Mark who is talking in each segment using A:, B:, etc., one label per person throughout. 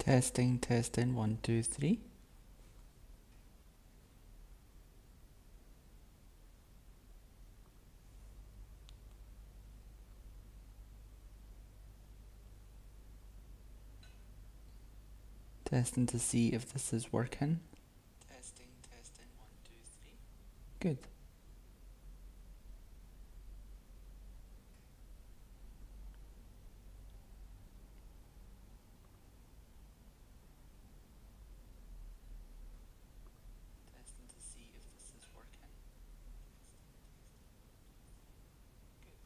A: Testing, testing, 1, 2, 3. Testing to see if this is working. Testing, testing, 1, 2, 3. Good. Testing to see if this is working. Good.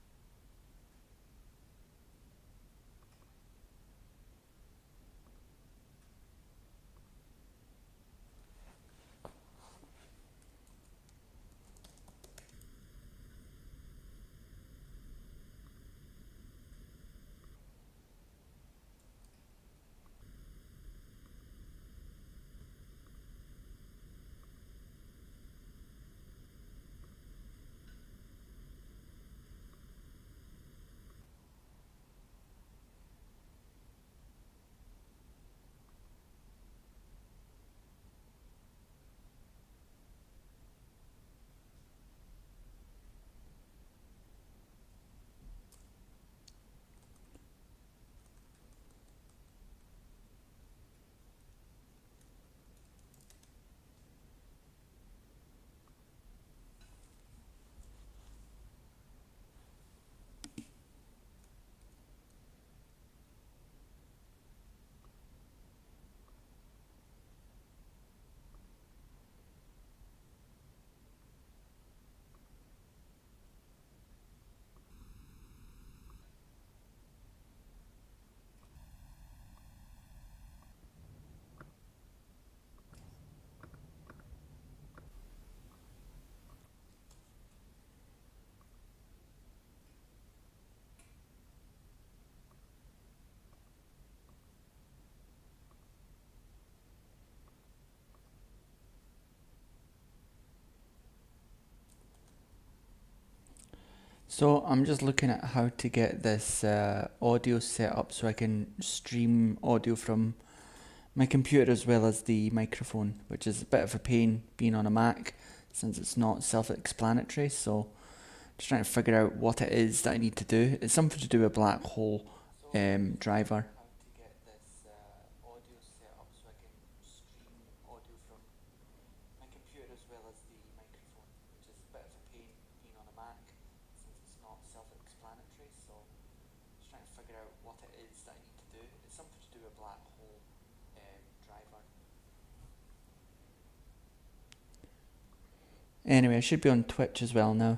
A: So I'm just looking at how to get this audio set up so I can stream audio from my computer as well as the microphone, which is a bit of a pain being on a Mac since it's not self-explanatory. So just trying to figure out what it is that I need to do. It's something to do with black hole driver. Anyway, I should be on Twitch as well now.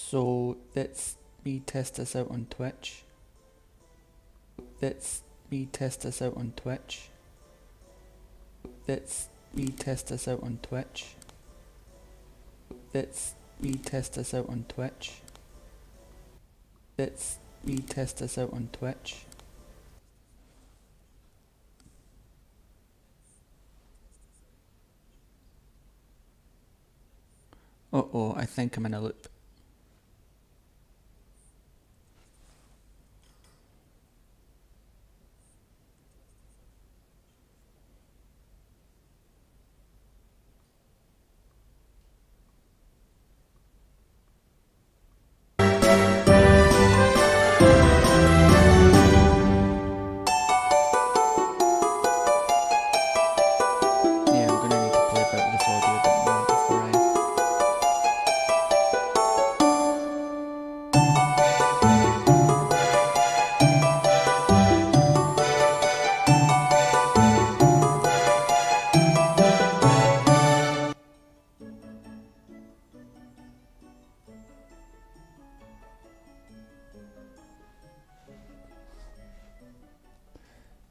A: So let's me test this out on Twitch. Let's me test this out on Twitch. Let's me test this out on Twitch. Let's me test this out on Twitch. Let's me test this out on Twitch. Uh-oh, I think I'm in a loop. Yeah, I'm gonna need to play about this audio a bit more before I...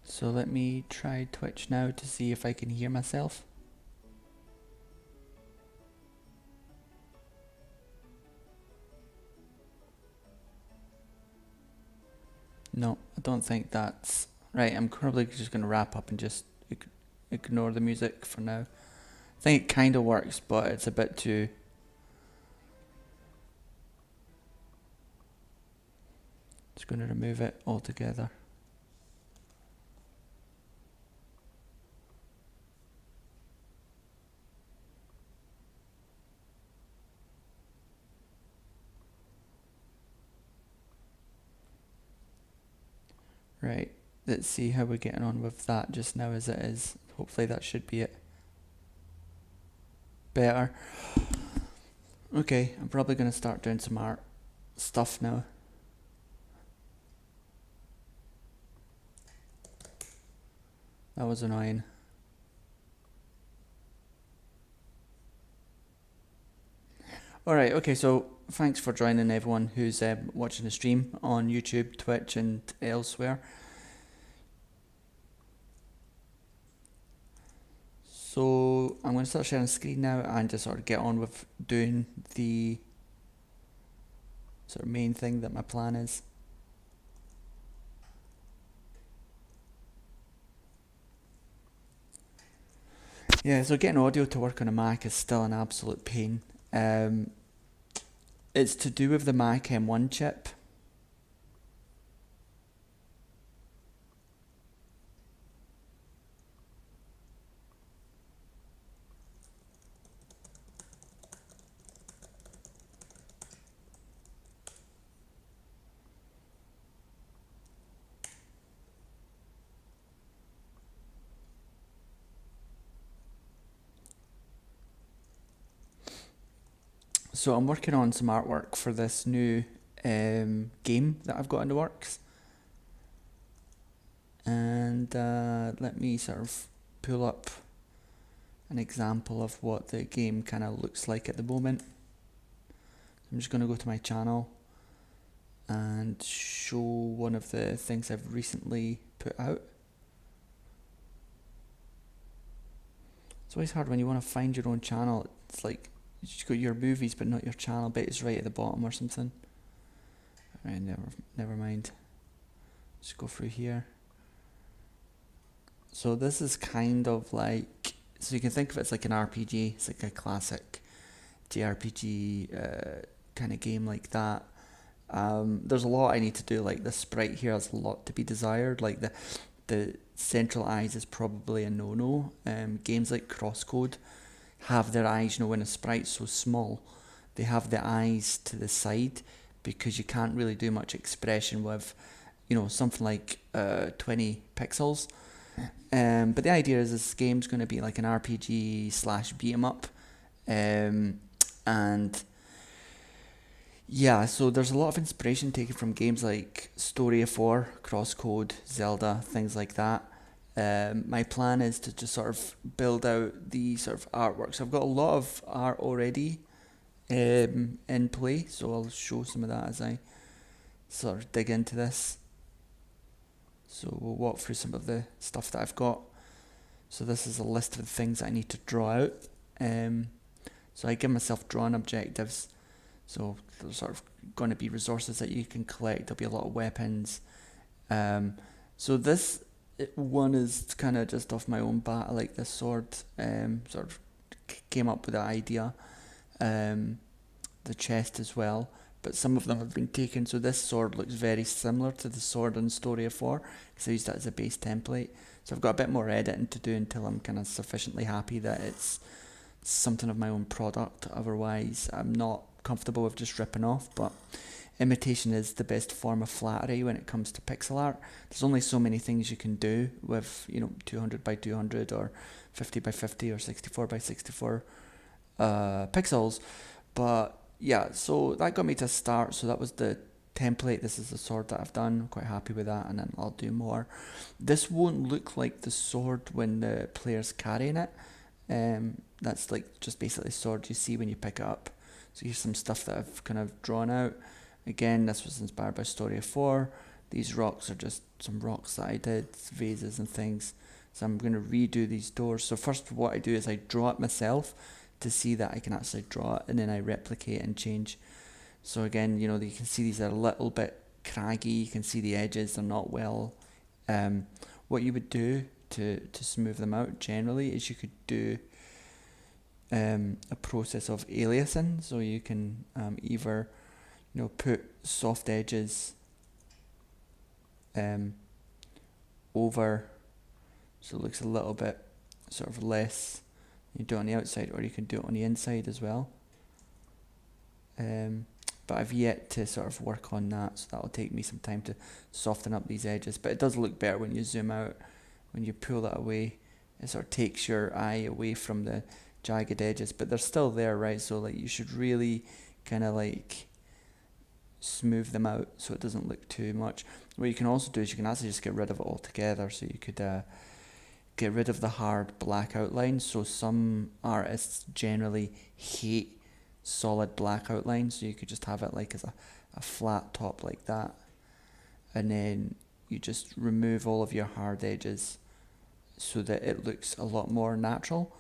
A: So let me try Twitch now to see if I can hear myself. No, I don't think that's right. I'm probably just going to wrap up and just ignore the music for now. I think it kind of works, but it's a bit too... Just going to remove it altogether. Right, let's see how we're getting on with that just now as it is. Hopefully that should be it. Better. Okay, I'm probably going to start doing some art stuff now. That was annoying. Alright, okay, so thanks for joining everyone who's watching the stream on YouTube, Twitch and elsewhere. So I'm going to start sharing screen now and just sort of get on with doing the sort of main thing that my plan is. Yeah, so getting audio to work on a Mac is still an absolute pain. It's to do with the Mac M1 chip. So I'm working on some artwork for this new game that I've got in the works. And let me sort of pull up an example of what the game kind of looks like at the moment. I'm just going to go to my channel and show one of the things I've recently put out. It's always hard when you want to find your own channel. It's like you just got your movies but not your channel, but it's right at the bottom or something. Right, never mind. Just go through here. So this is kind of like, so you can think of it as like an RPG. It's like a classic JRPG kind of game like that. There's a lot I need to do, like the sprite here has a lot to be desired, like the central eyes is probably a no-no. Games like Crosscode have their eyes, when a sprite's so small, they have the eyes to the side because you can't really do much expression with, something like 20 pixels. But the idea is this game's going to be like an RPG / beat 'em up. And yeah, so there's a lot of inspiration taken from games like Story of 4, Crosscode, Zelda, things like that. My plan is to just sort of build out the sort of artwork. So I've got a lot of art already in play, so I'll show some of that as I sort of dig into this. So we'll walk through some of the stuff that I've got. So this is a list of the things that I need to draw out. So I give myself drawing objectives. So there's sort of going to be resources that you can collect. There'll be a lot of weapons. So this one is kind of just off my own bat. I like this sword. Sort of came up with the idea. The chest as well, but some of them have been taken. So this sword looks very similar to the sword in Story of 4 because I used that as a base template. So I've got a bit more editing to do until I'm kind of sufficiently happy that it's something of my own product. Otherwise, I'm not comfortable with just ripping off. But imitation is the best form of flattery when it comes to pixel art. There's only so many things you can do with 200 by 200 or 50 by 50 or 64 by 64 pixels. But yeah, so that got me to start. So that was the template. This is the sword that I've done. I'm quite happy with that, and then I'll do more. This won't look like the sword when the player's carrying it. That's like just basically the sword you see when you pick it up. So here's some stuff that I've kind of drawn out. Again, this was inspired by Story of 4. These rocks are just some rocks that I did, vases and things. So I'm going to redo these doors. So first what I do is I draw it myself to see that I can actually draw it, and then I replicate and change. So again, you can see these are a little bit craggy. You can see the edges, they're not well. What you would do to smooth them out generally is you could do a process of aliasing. So you can either put soft edges over, so it looks a little bit sort of less. You do it on the outside, or you can do it on the inside as well. But I've yet to sort of work on that, so that'll take me some time to soften up these edges. But it does look better when you zoom out. When you pull that away, it sort of takes your eye away from the jagged edges, but they're still there, right? So like you should really kind of like smooth them out so it doesn't look too much. What you can also do is you can actually just get rid of it altogether. So you could get rid of the hard black outlines. So some artists generally hate solid black outlines, so you could just have it like as a flat top like that, and then you just remove all of your hard edges so that it looks a lot more natural.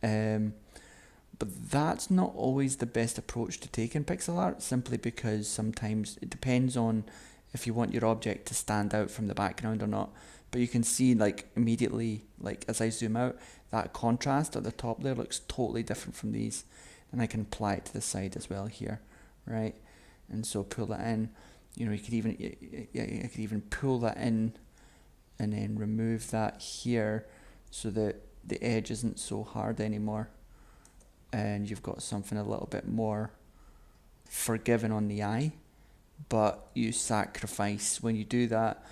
A: But that's not always the best approach to take in pixel art, simply because sometimes it depends on if you want your object to stand out from the background or not. But you can see like immediately, like as I zoom out, that contrast at the top there looks totally different from these. And I can apply it to the side as well here, right? And so pull that in. You could even pull that in and then remove that here so that the edge isn't so hard anymore. And you've got something a little bit more forgiving on the eye, but you sacrifice, when you do that,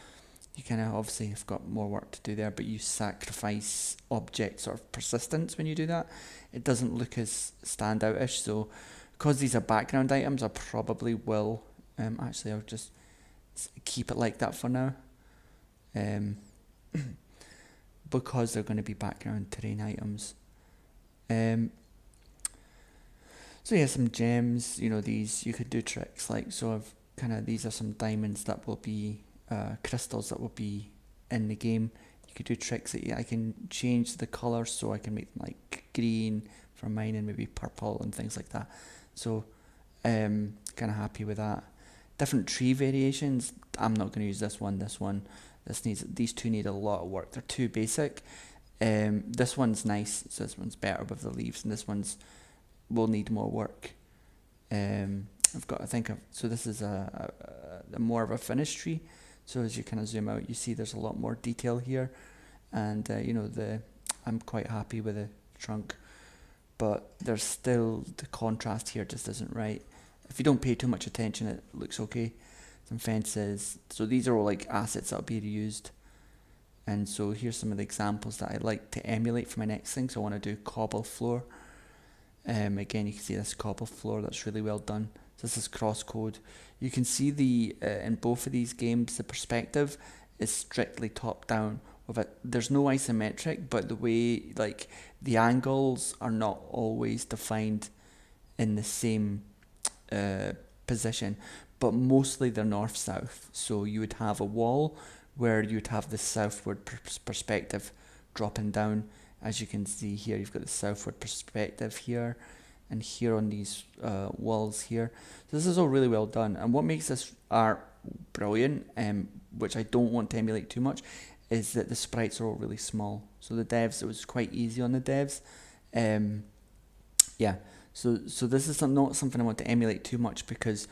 A: you kind of obviously have got more work to do there, but you sacrifice object sort of persistence when you do that. It doesn't look as standoutish. So because these are background items, I probably will, actually I'll just keep it like that for now. Because they're going to be background terrain items. So yeah, some gems, these, you could do tricks like, so these are some diamonds that will be crystals that will be in the game. You could do tricks that I can change the colours, so I can make them like green for mine and maybe purple and things like that. So kind of happy with that. Different tree variations. I'm not going to use this one. These two need a lot of work. They're too basic. This one's nice, so this one's better with the leaves, and this one's will need more work. So this is a more of a finished tree. So as you kind of zoom out, you see there's a lot more detail here, and I'm quite happy with the trunk, but there's still the contrast here just isn't right. If you don't pay too much attention, it looks okay. Some fences. So these are all like assets that'll be reused. And so here's some of the examples that I like to emulate for my next thing. So I want to do cobble floor. Again, you can see this cobble floor, that's really well done. So this is crosscode. You can see in both of these games, the perspective is strictly top down. There's no isometric, but the way like the angles are not always defined in the same position, but mostly they're north-south. So you would have a wall where you'd have the southward perspective dropping down. As you can see here, you've got the southward perspective here and here on these walls here. So this is all really well done. And what makes this art brilliant, which I don't want to emulate too much, is that the sprites are all really small. So the devs, it was quite easy on the devs. Yeah, so this is not something I want to emulate too much, because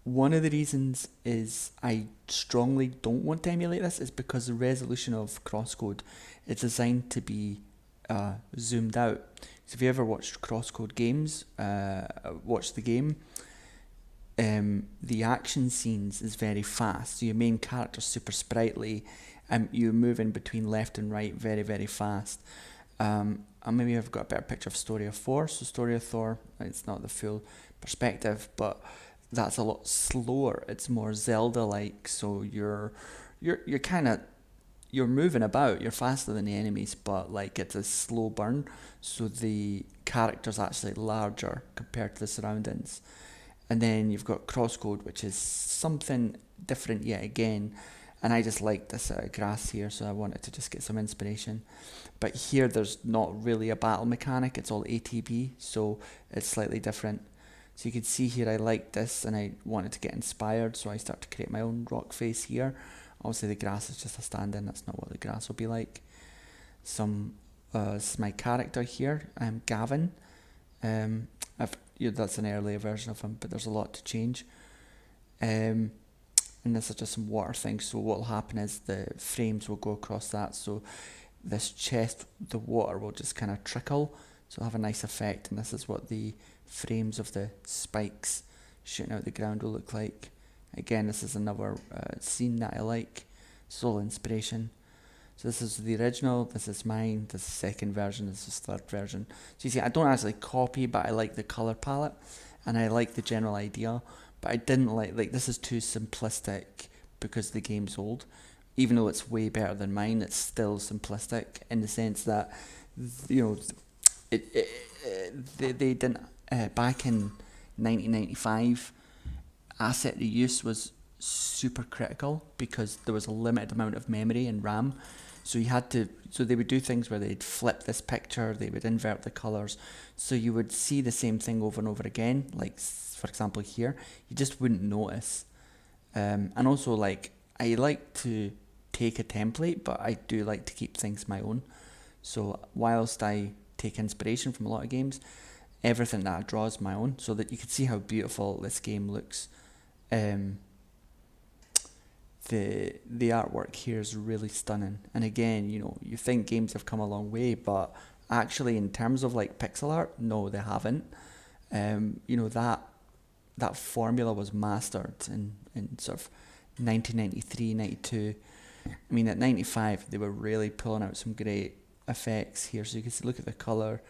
A: one of the reasons is I strongly don't want to emulate this is because the resolution of Crosscode is designed to be zoomed out. So if you ever watched Crosscode games, watch the game, the action scenes is very fast. So your main character's super sprightly, and you move in between left and right very, very fast. And maybe I've got a better picture of Story of Thor. So Story of Thor, it's not the full perspective, but that's a lot slower. It's more Zelda-like. So you're moving about. You're faster than the enemies, but like it's a slow burn. So the character's actually larger compared to the surroundings. And then you've got Crosscode, which is something different yet again. And I just like this grass here, so I wanted to just get some inspiration. But here there's not really a battle mechanic, it's all ATB, so it's slightly different. So you can see here I like this and I wanted to get inspired, so I start to create my own rock face here. Obviously the grass is just a stand-in, that's not what the grass will be like. This is my character here, I'm Gavin. That's an earlier version of him, but there's a lot to change. And this is just some water things, so what will happen is the frames will go across that, so this chest, the water will just kind of trickle, so it'll have a nice effect, and this is what the frames of the spikes shooting out the ground will look like. Again, this is another scene that I like, it's all inspiration. So this is the original, this is mine, this is the second version, this is the third version. So you see, I don't actually copy, but I like the colour palette, and I like the general idea. But I didn't like this is too simplistic because the game's old. Even though it's way better than mine, it's still simplistic in the sense that, you know, they didn't, back in 1995, asset reuse was super critical because there was a limited amount of memory and RAM. So you had to, so they would do things where they'd flip this picture, they would invert the colours. So you would see the same thing over and over again, like for example here, you just wouldn't notice. And also like, I like to take a template, but I do like to keep things my own. So whilst I take inspiration from a lot of games, everything that I draw is my own, so that you can see how beautiful this game looks. The artwork here is really stunning, and again, you know, you think games have come a long way, but actually in terms of like pixel art, no, they haven't. You know, that formula was mastered in sort of 1993, 92. I mean, at 95, they were really pulling out some great effects here. So you can see, look at the color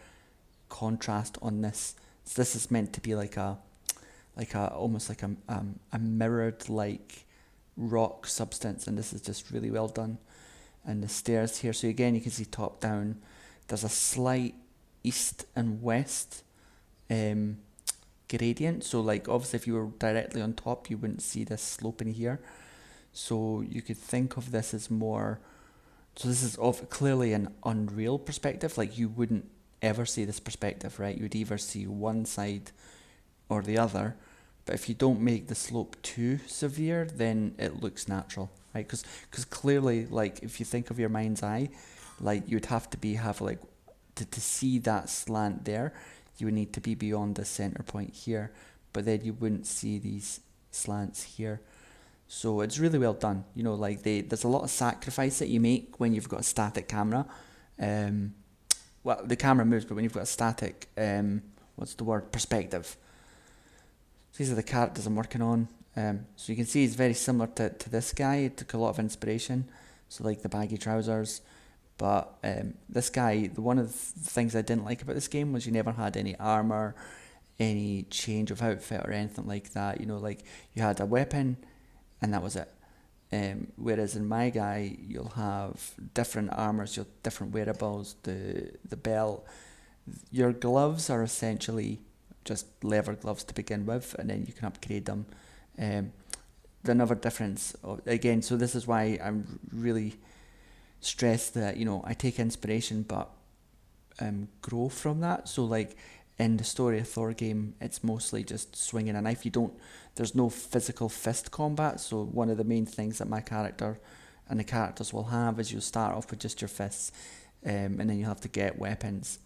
A: contrast on this. So this is meant to be like almost like a mirrored like rock substance, and this is just really well done. And the stairs here, so again, you can see top down. There's a slight east and west gradient. So like obviously if you were directly on top, you wouldn't see this slope in here. So you could think of this as more, so this is clearly an unreal perspective. Like you wouldn't ever see this perspective, right? You would either see one side or the other. But if you don't make the slope too severe, then it looks natural, right? Because clearly, like if you think of your mind's eye, like you'd have to have like to see that slant there, you would need to be beyond the center point here, but then you wouldn't see these slants here. So it's really well done. You know, like there's a lot of sacrifice that you make when you've got a static camera. Well, the camera moves, but when you've got a static, perspective. So these are the characters I'm working on. So you can see it's very similar to this guy. It took a lot of inspiration. So like the baggy trousers. But this guy, one of the things I didn't like about this game was you never had any armor, any change of outfit or anything like that. You know, like you had a weapon and that was it. Whereas in my guy, you'll have different armors, you'll have different wearables, the belt. Your gloves are essentially just leather gloves to begin with, and then you can upgrade them. Another difference, again, so this is why I'm really stressed that, you know, I take inspiration but grow from that. So like in the Story of Thor game, it's mostly just swinging a knife. There's no physical fist combat. So one of the main things that my character and the characters will have is you'll start off with just your fists, and then you'll have to get weapons.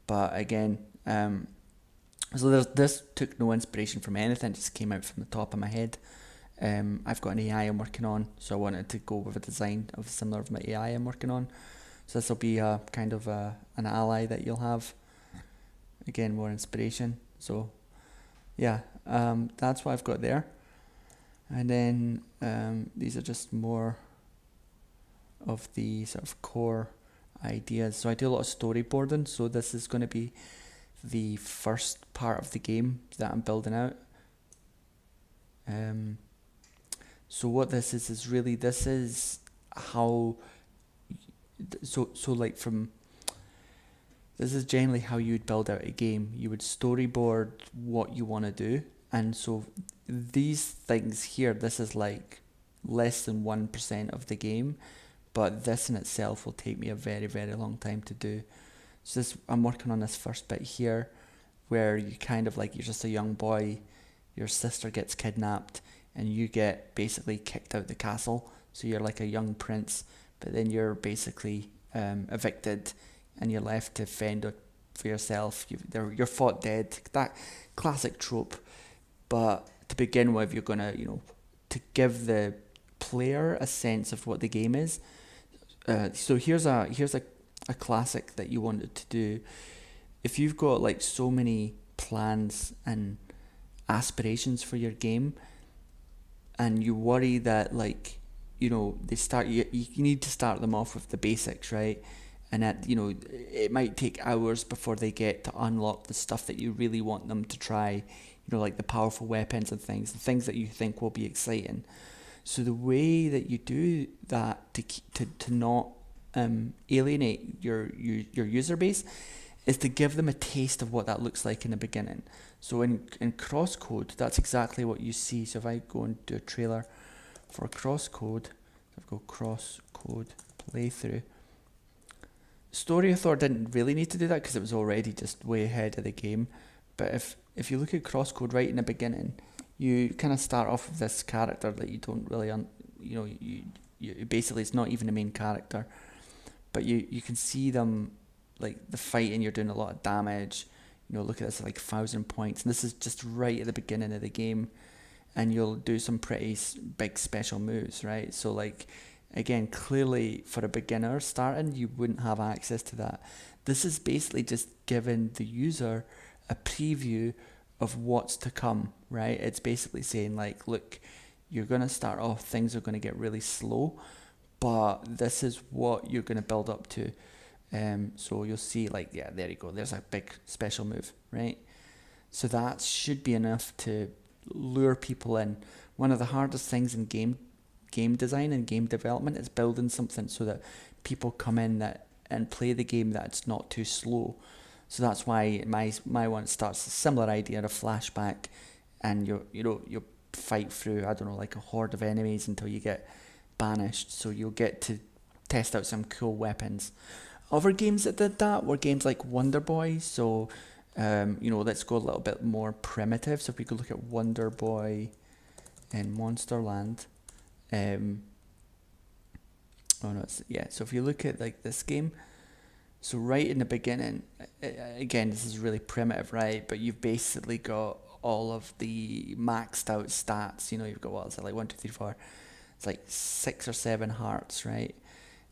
A: But again, so this took no inspiration from anything, it just came out from the top of my head. I've got an AI I'm working on, so I wanted to go with a design of similar of my AI I'm working on. So this will be a kind of an ally that you'll have. Again, more inspiration. So yeah, that's what I've got there. And then these are just more of the sort of core ideas. So I do a lot of storyboarding. So this is going to be the first part of the game that I'm building out. So what this is really, this is how, so like from, this is generally how you would build out a game. You would storyboard what you want to do. And so these things here, this is like less than 1% of the game, but this in itself will take me a very, very long time to do. So I'm working on this first bit here, where you kind of like, you're just a young boy, your sister gets kidnapped, and you get basically kicked out the castle. So you're like a young prince, but then you're basically evicted, and you're left to fend for yourself. You're fought dead. That classic trope. But to begin with, you're gonna, you know, to give the player a sense of what the game is. So here's a classic that you wanted to do. If you've got like so many plans and aspirations for your game, and you worry that, like, you know, you need to start them off with the basics, right? And that, you know, it might take hours before they get to unlock the stuff that you really want them to try, you know, like the powerful weapons and things, the things that you think will be exciting. So the way that you do that to not alienate your user base is to give them a taste of what that looks like in the beginning. So in Crosscode, that's exactly what you see. So if I go and do a trailer for Crosscode, I've got Crosscode playthrough. Story of Thor didn't really need to do that because it was already just way ahead of the game. But if you look at Crosscode right in the beginning, you kind of start off with this character that you don't really, you basically, it's not even the main character, but you can see them, like the fighting, you're doing a lot of damage. You know, look at this, like 1,000 points, and this is just right at the beginning of the game, and you'll do some pretty big special moves, right? So like, again, clearly for a beginner starting, you wouldn't have access to that. This is basically just giving the user a preview of what's to come, right? It's basically saying like, look, you're going to start off, things are going to get really slow, but this is what you're going to build up to. So you'll see, like, yeah, there you go, there's a big special move, right? So that should be enough to lure people in. One of the hardest things in game design and game development is building something so that people come in and play the game, that it's not too slow. So that's why my one starts a similar idea, a flashback, and you fight through, I don't know, like a horde of enemies until you get banished. So you'll get to test out some cool weapons. Other games that did that were games like Wonder Boy. So let's go a little bit more primitive. So if we could look at Wonder Boy in Monsterland. So if you look at like this game, so right in the beginning, again, this is really primitive, right? But you've basically got all of the maxed out stats. You know, you've got, what is it, like 1, 2, 3, 4. It's like 6 or 7 hearts, right?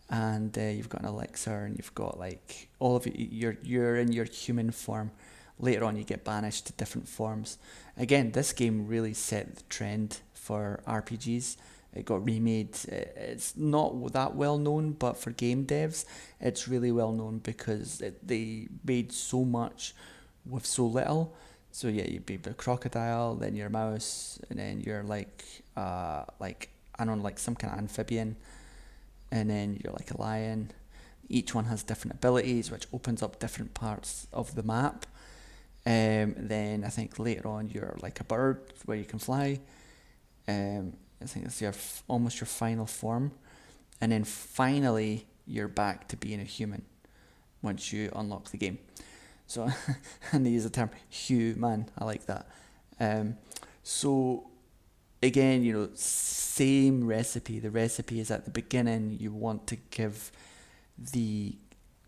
A: And you've got an elixir, and you've got like all of you're in your human form. Later on, you get banished to different forms. Again, this game really set the trend for RPGs. It got remade. It's not that well known, but for game devs, it's really well known because they made so much with so little. So yeah, you'd be a crocodile, then you're a mouse, and then you're like some kind of amphibian, and then you're like a lion. Each one has different abilities, which opens up different parts of the map. Then I think later on you're like a bird where you can fly. I think it's your almost your final form, and then finally you're back to being a human once you unlock the game. So, and they use the term human. I like that. So again, same recipe. The recipe is at the beginning. You want to give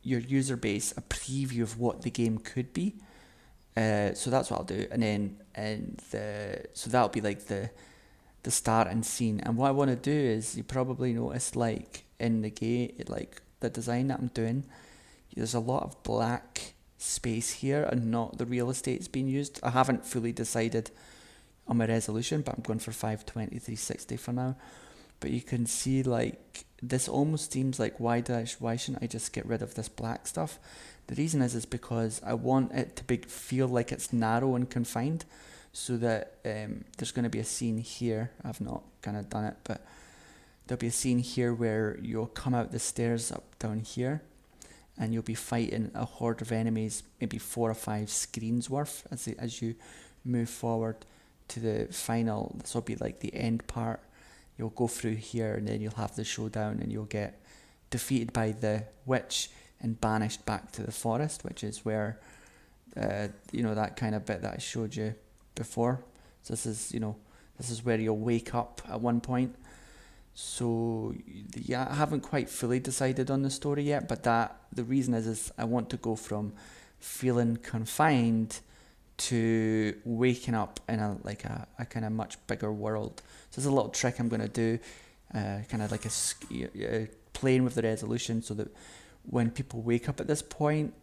A: your user base a preview of what the game could be. So that's what I'll do, so that'll be like the start and scene. And what I want to do is, you probably noticed, like in the game, like the design that I'm doing, there's a lot of black space here and not the real estate's being used. I haven't fully decided on my resolution, but I'm going for 520 360 for now. But you can see, like, this almost seems like why shouldn't I just get rid of this black stuff? The reason is because I want it to feel like it's narrow and confined, so that there's going to be a scene here. I've not kind of done it, but there'll be a scene here where you'll come out the stairs up down here, and you'll be fighting a horde of enemies, maybe 4 or 5 screens worth as you move forward to the final. This will be like the end part. You'll go through here, and then you'll have the showdown, and you'll get defeated by the witch and banished back to the forest, which is where that kind of bit that I showed you before. So this is where you'll wake up at one point. So yeah, I haven't quite fully decided on the story yet, but the reason is I want to go from feeling confined to waking up in a kind of much bigger world. So there's a little trick I'm going to do, kind of like playing with the resolution, so that when people wake up at this point,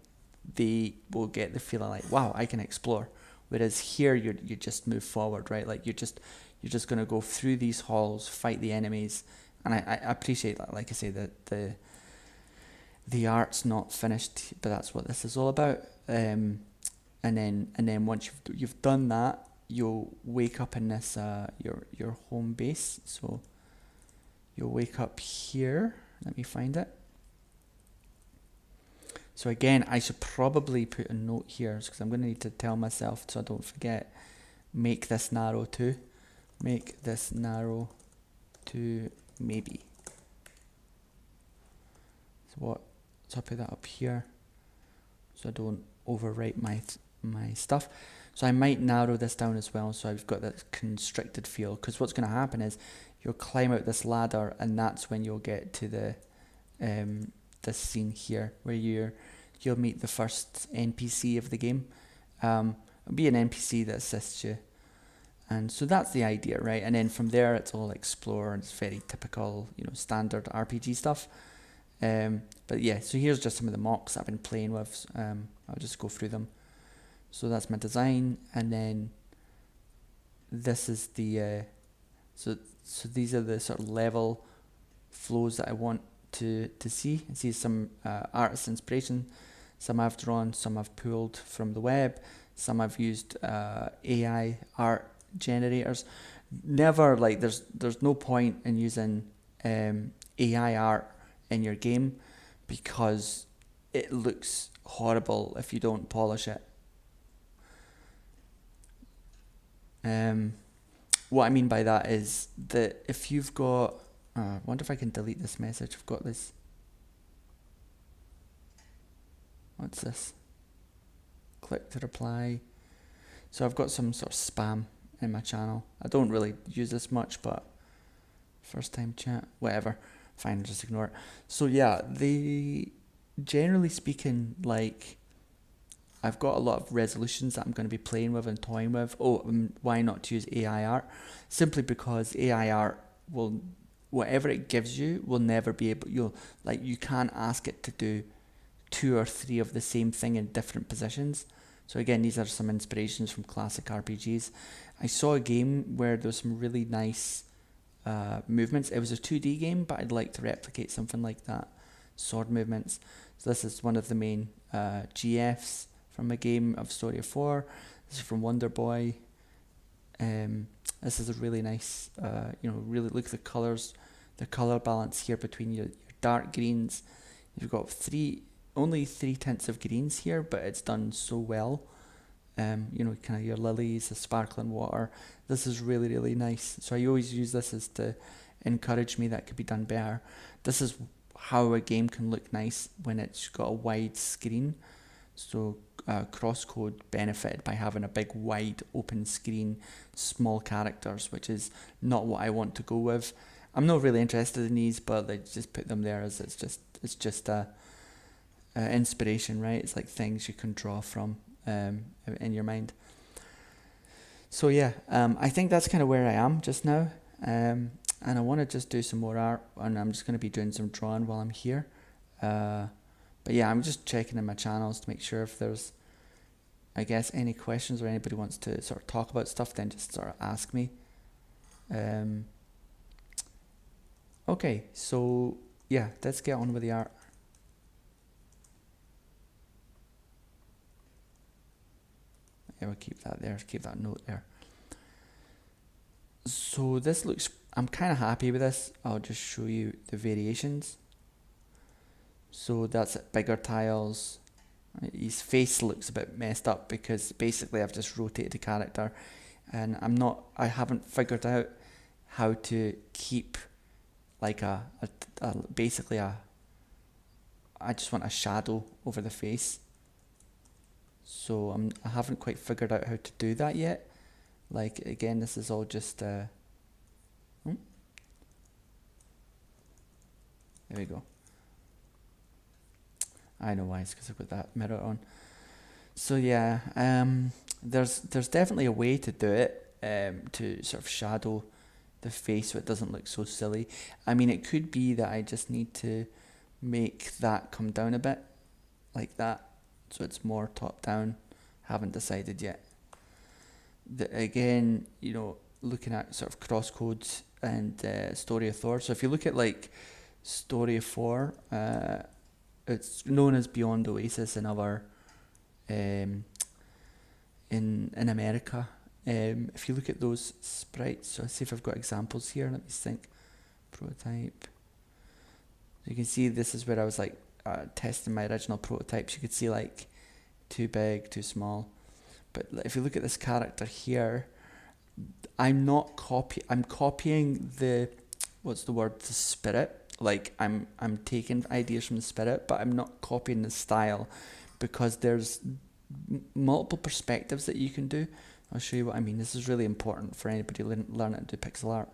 A: they will get the feeling like, wow, I can explore. Whereas here, you just move forward, right? Like you're just going to go through these halls, fight the enemies. And I appreciate that. Like I say, that the art's not finished, but that's what this is all about. And then once you've done that, you'll wake up in this your home base. So you'll wake up here. Let me find it. So again, I should probably put a note here, because I'm going to need to tell myself so I don't forget. Make this narrow to. Make this narrow to maybe. So I put that up here, so I don't overwrite my stuff. So I might narrow this down as well, so I've got that constricted feel. Because what's going to happen is you'll climb out this ladder, and that's when you'll get to the this scene here, where you'll meet the first NPC of the game. It'll be an NPC that assists you. And so that's the idea, right? And then from there, it's all explore, and it's very typical, standard RPG stuff. But yeah, so here's just some of the mocks I've been playing with. I'll just go through them. So that's my design, and then this is the so these are the sort of level flows that I want to see. I see some artist inspiration. Some I've drawn, some I've pulled from the web, some I've used AI art generators. Never, like, there's no point in using AI art in your game, because it looks horrible if you don't polish it. What I mean by that is that if you've got, I wonder if I can delete this message. I've got this. What's this? Click to reply. So I've got some sort of spam in my channel. I don't really use this much, but first time chat, whatever. Fine, just ignore it. So yeah, generally speaking, like, I've got a lot of resolutions that I'm going to be playing with and toying with. Why not to use AI art? Simply because AI art will, whatever it gives you, will never be able, you can't ask it to do 2 or 3 of the same thing in different positions. So again, these are some inspirations from classic RPGs. I saw a game where there was some really nice movements. It was a 2D game, but I'd like to replicate something like that. Sword movements. So this is one of the main GFs from a game of Story of 4. This is from Wonder Boy. This is a really nice, really look at the colours, the colour balance here between your dark greens. You've got only three tints of greens here, but it's done so well. you know, kind of your lilies, the sparkling water. This is really, really nice. So I always use this as to encourage me that could be done better. This is how a game can look nice when it's got a wide screen. So Crosscode benefited by having a big wide open screen, small characters, which is not what I want to go with. I'm not really interested in these, but they just put them there as it's just a inspiration, right? It's like things you can draw from in your mind. So yeah, I think that's kind of where I am just now, and I want to just do some more art, and I'm just going to be doing some drawing while I'm here. But yeah, I'm just checking in my channels to make sure if there's, I guess, any questions or anybody wants to sort of talk about stuff, then just sort of ask me. Okay, so yeah, let's get on with the art. Yeah, we'll keep that there, keep that note there. So this looks, I'm kind of happy with this. I'll just show you the variations. So that's bigger tiles. His face looks a bit messed up because basically I've just rotated the character, and I haven't figured out how to keep like basically I just want a shadow over the face. So I haven't quite figured out how to do that yet. Like again, this is all just there we go. I know why, it's because I've got that mirror on. So yeah, there's definitely a way to do it, to sort of shadow the face so it doesn't look so silly. I mean, it could be that I just need to make that come down a bit, like that, so it's more top down. Haven't decided yet. Again, you know, looking at sort of crosscodes and Story of Thor. So if you look at like Story of Thor, it's known as Beyond Oasis in other in America. If you look at those sprites, so let's see if I've got examples here. Let me think. Prototype. So you can see this is where I was like testing my original prototypes. You could see like too big, too small. But if you look at this character here, I'm copying the, what's the word, the spirit. Like I'm taking ideas from the spirit, but I'm not copying the style, because there's multiple perspectives that you can do. I'll show you what I mean. This is really important for anybody learning to do pixel art.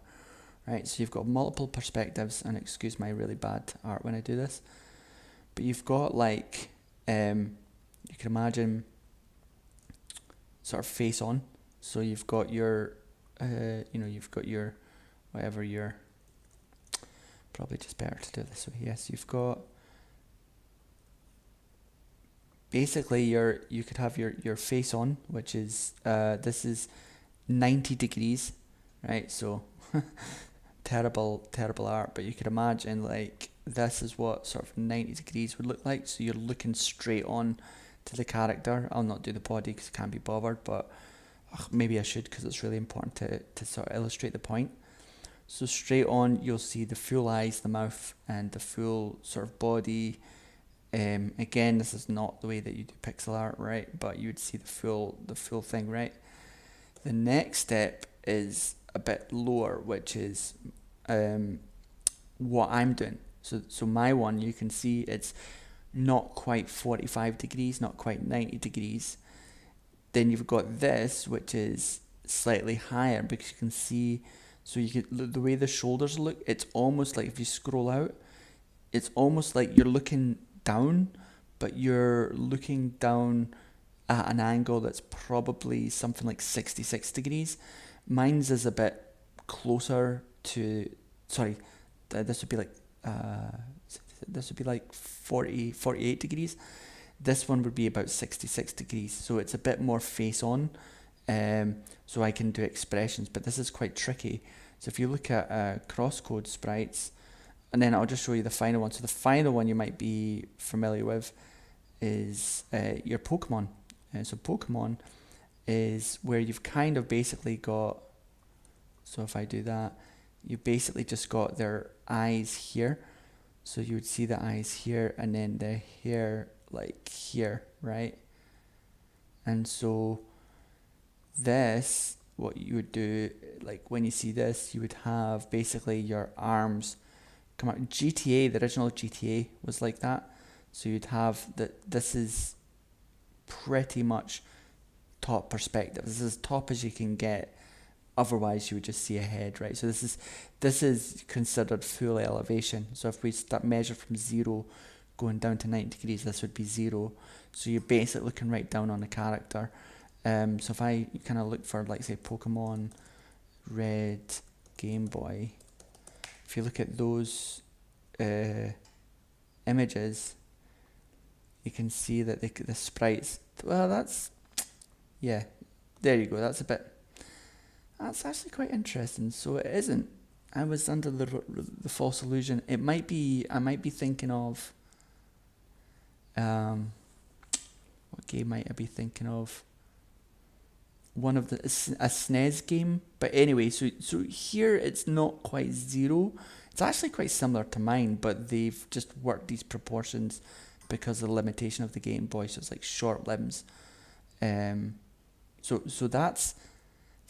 A: Right, so you've got multiple perspectives, and excuse my really bad art when I do this, but you've got like, you can imagine sort of face on. So you've got your, you've got your, whatever your, probably just better to do this. So yes, you've got basically you could have your face on, which is, this is 90 degrees, right? So terrible art, but you could imagine like this is what sort of 90 degrees would look like. So you're looking straight on to the character. I'll not do the body because I can't be bothered, but maybe I should, because it's really important to sort of illustrate the point. So straight on, you'll see the full eyes, the mouth, and the full sort of body. Again, this is not the way that you do pixel art, right? But you would see the full thing, right? The next step is a bit lower, which is what I'm doing. So my one, you can see it's not quite 45 degrees, not quite 90 degrees. Then you've got this, which is slightly higher, because you can see, so you can, the way the shoulders look, it's almost like if you scroll out, it's almost like you're looking down, but you're looking down at an angle that's probably something like 66 degrees. Mine's is a bit closer to, sorry, this would be like 48 degrees. This one would be about 66 degrees. So it's a bit more face on. So I can do expressions, but this is quite tricky. So if you look at crosscode sprites, and then I'll just show you the final one. So the final one you might be familiar with is your Pokemon. So Pokemon is where you've kind of basically got, so if I do that, you basically just got their eyes here. So you would see the eyes here, and then the hair like here, right? And so this, what you would do, like when you see this, you would have basically your arms come out. GTA, the original GTA was like that. So you'd have that. This is pretty much top perspective. This is as top as you can get. Otherwise, you would just see a head, right? So this is considered full elevation. So if we start measure from 0 going down to 90 degrees, this would be 0. So you're basically looking right down on the character. So if I kind of look for, like, say, Pokemon Red, Game Boy, if you look at those images, you can see that the sprites, well, that's, yeah, there you go, that's actually quite interesting. So it isn't, I was under the false illusion, I might be thinking of, what game might I be thinking of? One of a SNES game, but anyway, so here it's not quite 0. It's actually quite similar to mine, but they've just worked these proportions because of the limitation of the Game Boy. So it's like short limbs. So that's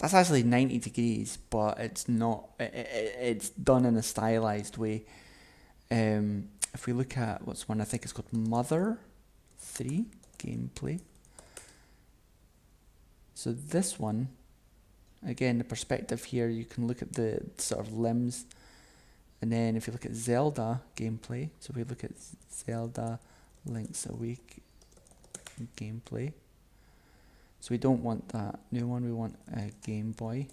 A: actually 90 degrees, but it's not. It's done in a stylized way. If we look at what's one, I think it's called Mother 3 gameplay. So this one, again, the perspective here, you can look at the sort of limbs. And then if you look at Zelda gameplay, so if we look at Zelda Link's Awake gameplay. So we don't want that new one, we want a Game Boy.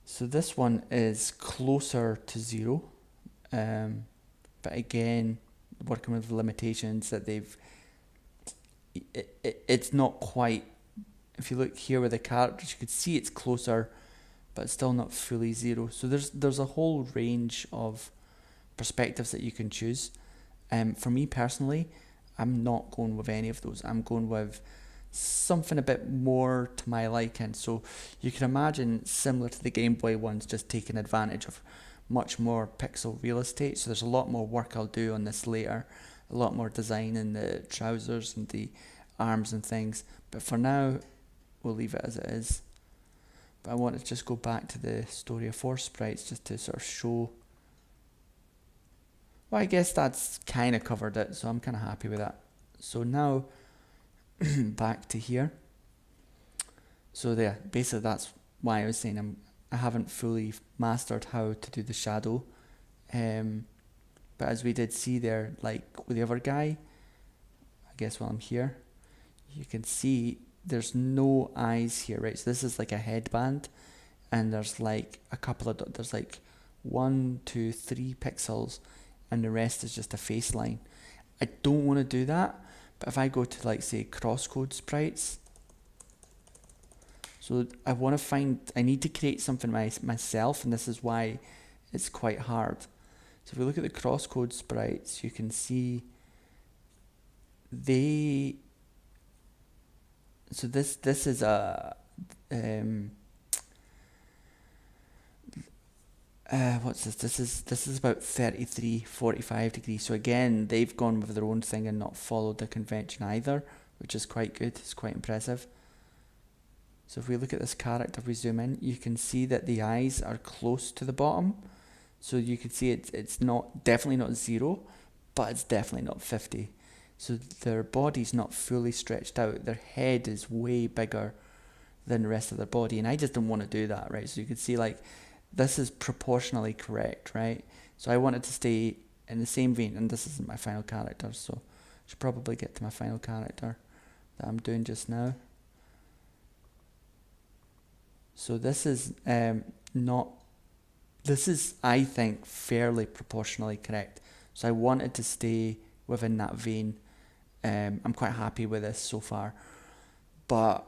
A: So this one is closer to 0. But again, working with the limitations that they've, it's not quite, if you look here with the characters, you could see it's closer, but it's still not fully 0. So there's a whole range of perspectives that you can choose. For me personally, I'm not going with any of those. I'm going with something a bit more to my liking. So you can imagine, similar to the Game Boy ones, just taking advantage of much more pixel real estate. So there's a lot more work I'll do on this later. A lot more design in the trousers and the arms and things. But for now, we'll leave it as it is. But I want to just go back to the Story of 4 sprites just to sort of show. Well, I guess that's kind of covered it, so I'm kind of happy with that. So now, back to here. So there, basically that's why I was saying I haven't fully mastered how to do the shadow. But as we did see there, like with the other guy, I guess while I'm here, you can see there's no eyes here, right? So this is like a headband, and there's like a couple of, there's like 1, 2, 3 pixels, and the rest is just a face line. I don't want to do that, but if I go to, like, say, crosscode sprites, so I want to find, I need to create something myself, and this is why it's quite hard. So if we look at the crosscode sprites, you can see so this is a what's this? This is about 33, 45 degrees. So again, they've gone with their own thing and not followed the convention either, which is quite good. It's quite impressive. So if we look at this character, if we zoom in, you can see that the eyes are close to the bottom. So you can see it's definitely not 0, but it's definitely not 50. So their body's not fully stretched out. Their head is way bigger than the rest of their body, and I just don't want to do that, right? So you can see, like, this is proportionally correct, right? So I wanted to stay in the same vein, and this isn't my final character, so I should probably get to my final character that I'm doing just now. So this is this is, I think, fairly proportionally correct. So I wanted to stay within that vein. I'm quite happy with this so far. But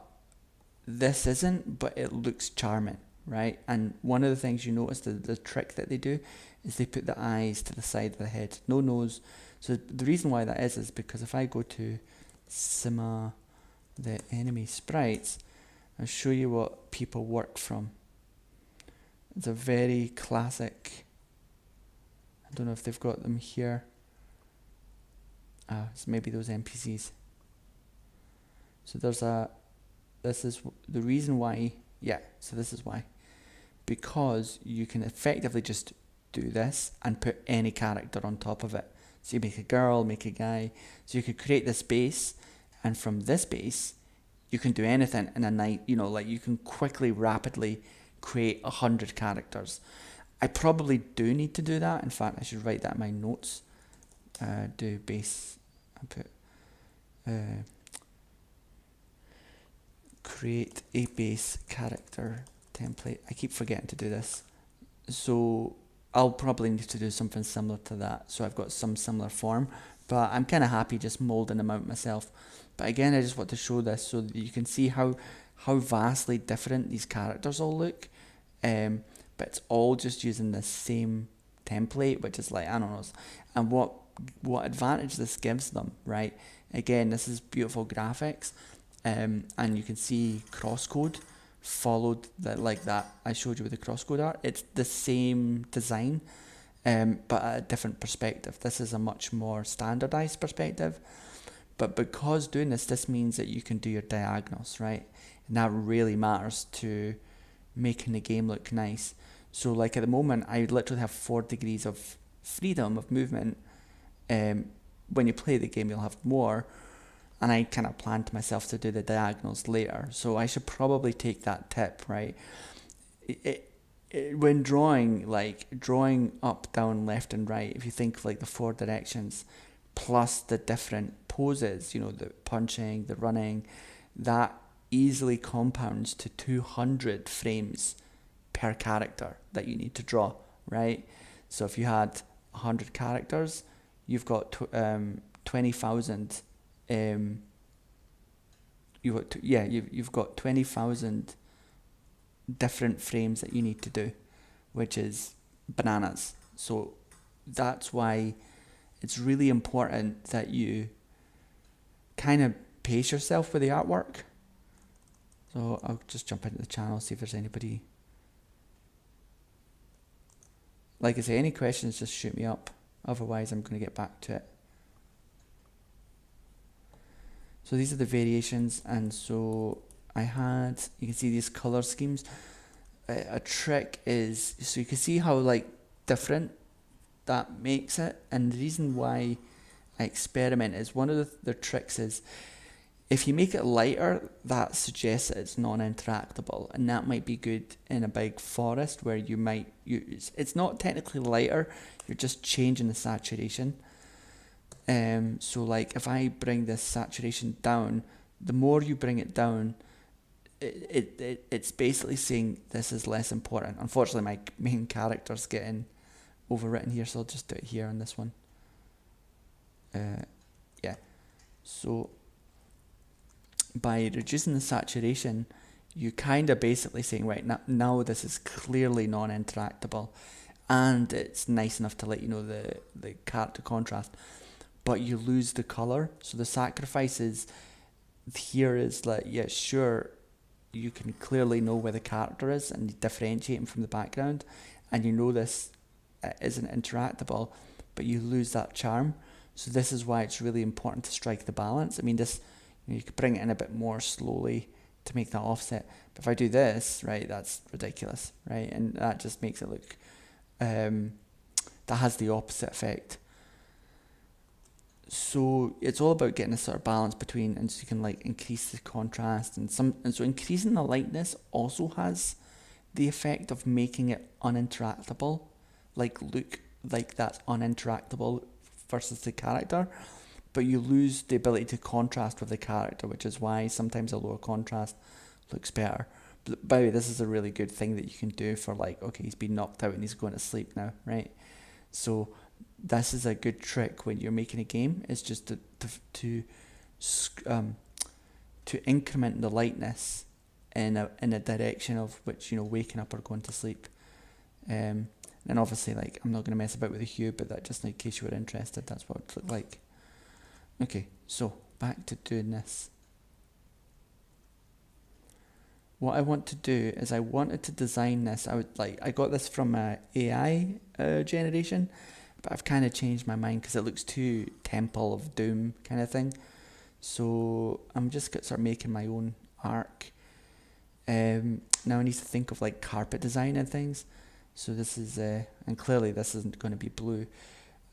A: this isn't, but it looks charming, right? And one of the things you notice, the trick that they do, is they put the eyes to the side of the head, no nose. So the reason why that is because if I go to Sima, the enemy sprites, I'll show you what people work from. It's a very classic, I don't know if they've got them here. It's maybe those NPCs. So this is the reason why, yeah, so this is why. Because you can effectively just do this and put any character on top of it. So you make a girl, make a guy. So you could create this base, and from this base, you can do anything in a night, like you can quickly, rapidly create 100 characters. I probably do need to do that. In fact, I should write that in my notes. Do base, I put, create a base character template. I keep forgetting to do this. So I'll probably need to do something similar to that. So I've got some similar form, but I'm kind of happy just molding them out myself. But again, I just want to show this so that you can see how vastly different these characters all look. But it's all just using the same template, which is like, I don't know. And what advantage this gives them, right? Again, this is beautiful graphics. And you can see crosscode followed that, like that I showed you with the crosscode art. It's the same design, but at a different perspective. This is a much more standardized perspective. But because doing this means that you can do your diagonals, right? And that really matters to making the game look nice. So like at the moment, I literally have 4 degrees of freedom of movement. When you play the game, you'll have more. And I kind of planned to myself to do the diagonals later. So I should probably take that tip, right? When drawing up, down, left and right, if you think like the 4 directions, plus the different poses, the punching, the running, that easily compounds to 200 frames per character that you need to draw, right? So if you had 100 characters, you've got 20,000. You've got 20,000 different frames that you need to do, which is bananas. So that's why it's really important that you kind of pace yourself with the artwork. So I'll just jump into the channel, see if there's anybody. Like I say, any questions, just shoot me up. Otherwise, I'm going to get back to it. So these are the variations, and so you can see these color schemes. A trick is, so you can see how like different that makes it, and the reason why I experiment is one of the tricks is if you make it lighter, that suggests that it's non-interactable, and that might be good in a big forest where it's not technically lighter, you're just changing the saturation. So like if I bring this saturation down, the more you bring it down, it's basically saying this is less important. Unfortunately, my main character's getting overwritten here, so I'll just do it here on this one. So by reducing the saturation, you kind of basically saying, right, now this is clearly non-interactable, and it's nice enough to let you know the character contrast, but you lose the color. So the sacrifice is here is like, yeah, sure, you can clearly know where the character is and differentiate him from the background, and you know this isn't interactable, but you lose that charm. So this is why it's really important to strike the balance. I mean, this, you could bring it in a bit more slowly to make that offset. But if I do this, right, that's ridiculous, right? And that just makes it look, that has the opposite effect. So it's all about getting a sort of balance between, and so you can like increase the contrast and so increasing the lightness also has the effect of making it uninteractable, like look like that's uninteractable versus the character, but you lose the ability to contrast with the character, which is why sometimes a lower contrast looks better. But by the way, this is a really good thing that you can do for like, okay, he's been knocked out and he's going to sleep now, right? So this is a good trick when you're making a game, is just to increment the lightness in a direction of which, waking up or going to sleep. And obviously, like, I'm not going to mess about with the hue, but that just in case you were interested, that's what it would look like. Okay, so back to doing this. What I want to do is I wanted to design this. I got this from a AI generation, but I've kind of changed my mind because it looks too Temple of Doom kind of thing. So I'm just sort of making my own arc. Now I need to think of like carpet design and things. So this is, and clearly this isn't going to be blue.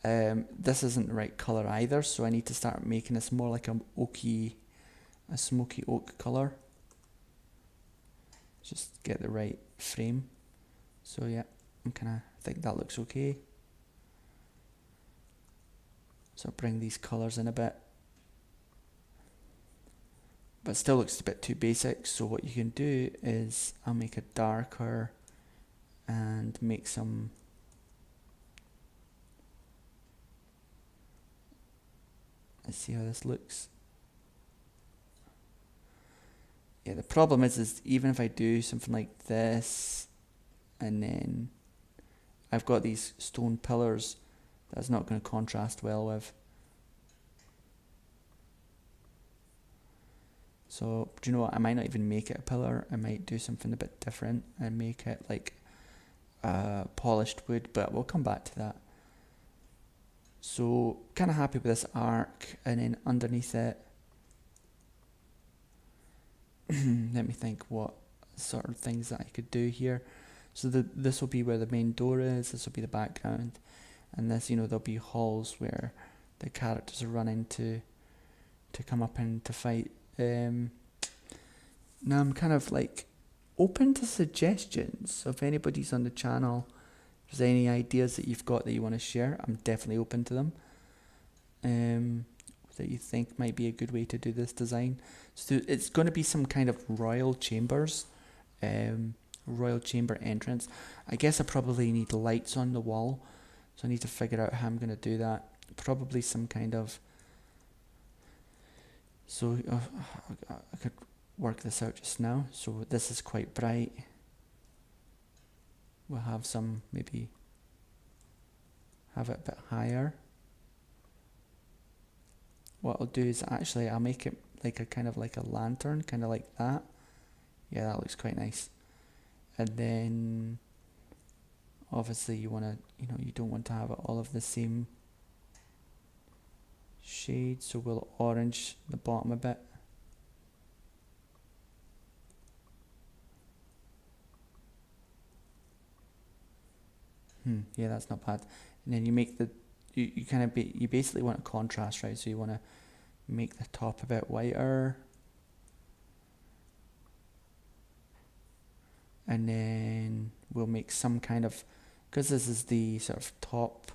A: This isn't the right color either, so I need to start making this more like a smoky oak color. Just get the right frame. So yeah, I'm kind of think that looks okay. So bring these colors in a bit. But still looks a bit too basic, so what you can do is I'll make it darker and make some let's see how this looks. Yeah, the problem is even if I do something like this and then I've got these stone pillars, that's not going to contrast well with. So, do you know what? I might not even make it a pillar. I might do something a bit different and make it like polished wood, but we'll come back to that. So, kind of happy with this arc, and then underneath it, let me think what sort of things that I could do here. So this will be where the main door is, this will be the background, and this, there'll be halls where the characters are running to come up and to fight. Now I'm kind of like open to suggestions. So if anybody's on the channel, if there's any ideas that you've got that you want to share, I'm definitely open to them. That you think might be a good way to do this design. So it's going to be some kind of royal chambers, royal chamber entrance. I guess I probably need lights on the wall, so I need to figure out how I'm going to do that. Probably some kind of, so I could work this out just now. So this is quite bright. We'll have some, maybe have it a bit higher. What I'll do is actually I'll make it like a kind of like a lantern, kind of like that. Yeah, that looks quite nice. And then obviously you want to, you don't want to have it all of the same shade, so we'll orange the bottom a bit. Yeah, that's not bad. And then you make the, you kind of you basically want a contrast, right? So you want to make the top a bit whiter, and then we'll make some kind of, because this is the sort of top,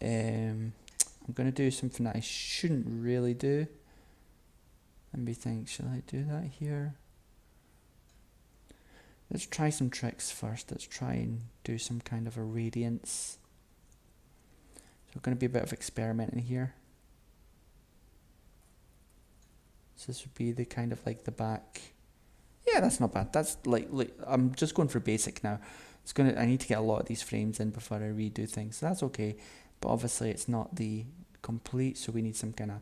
A: I'm going to do something that I shouldn't really do. Let me think, shall I do that here? Let's try some tricks first. Let's try and do some kind of a radiance. So going to be a bit of experimenting here. So this would be the kind of like the back. Yeah, that's not bad. That's like I'm just going for basic now. I need to get a lot of these frames in before I redo things. So that's okay. But obviously it's not the complete, so we need some kind of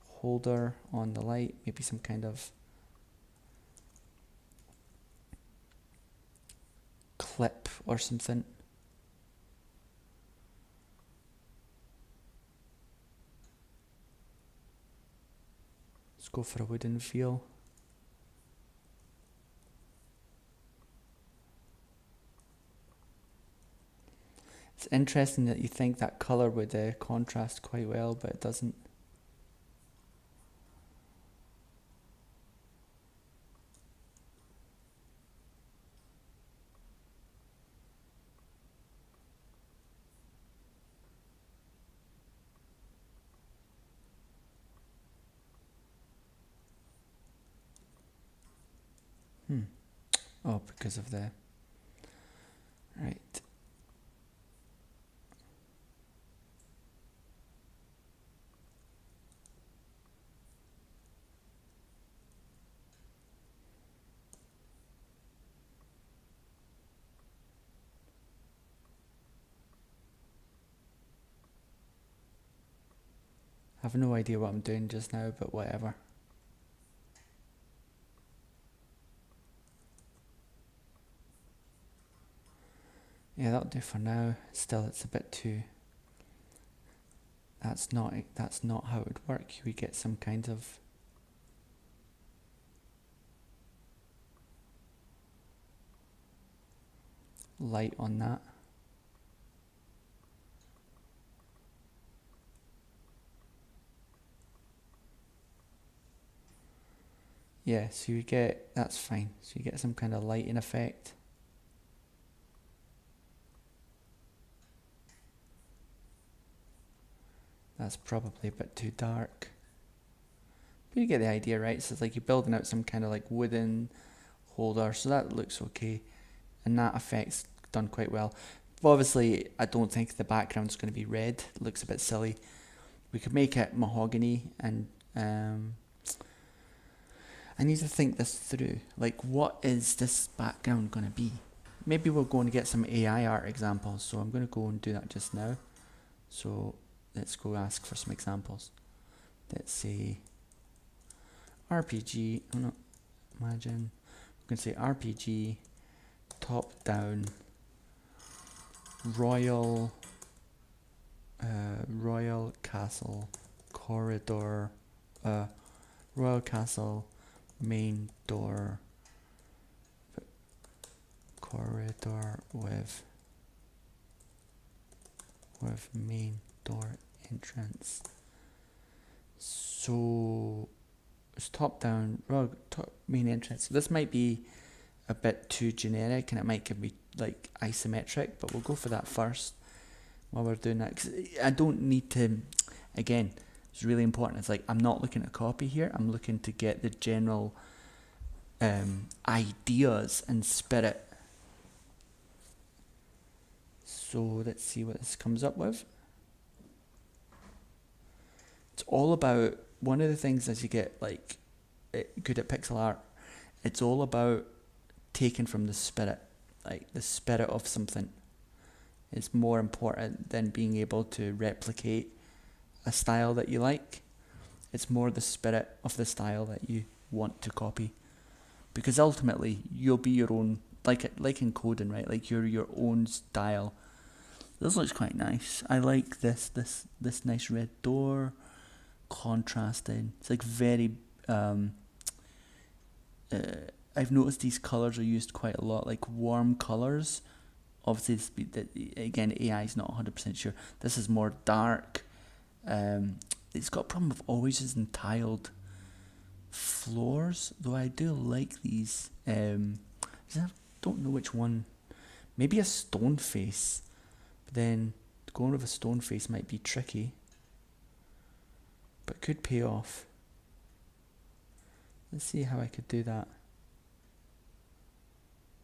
A: holder on the light, maybe some kind of clip or something. Let's go for a wooden feel. It's interesting that you think that colour would contrast quite well, but it doesn't. Oh, because of the... Right. I have no idea what I'm doing just now, but whatever. Yeah, that'll do for now. Still, it's a bit too... that's not how it would work. You would get some kind of light on that. Yeah, so you get, that's fine. So you get some kind of lighting effect. That's probably a bit too dark. But you get the idea, right? So it's like you're building out some kind of like wooden holder, so that looks okay. And that effect's done quite well. But obviously, I don't think the background's going to be red. It looks a bit silly. We could make it mahogany, and I need to think this through. Like, what is this background going to be? Maybe we'll go and get some AI art examples. So I'm going to go and do that just now. So let's go ask for some examples. Let's say RPG. Oh no, imagine. We can say RPG, top down, royal castle, corridor, royal castle, main door, corridor with main door entrance. So it's top down, top main entrance. So this might be a bit too generic, and it might give me like isometric, but we'll go for that first while we're doing that, because I don't need to, again, it's really important. It's like I'm not looking at copy here. I'm looking to get the general ideas and spirit. So let's see what this comes up with. It's all about, one of the things as you get like good at pixel art, it's all about taking from the spirit. Like the spirit of something is more important than being able to replicate a style that you like. It's more the spirit of the style that you want to copy, because ultimately you'll be your own, like in coding, right? Like you're your own style. This looks quite nice. I like this nice red door, contrasting. It's like very I've noticed these colors are used quite a lot, like warm colors. Obviously, again, AI is not 100% sure. This is more dark. It's got a problem with always using tiled floors, though I do like these. I don't know which one. Maybe a stone face, but then going with a stone face might be tricky, but could pay off. Let's see how I could do that.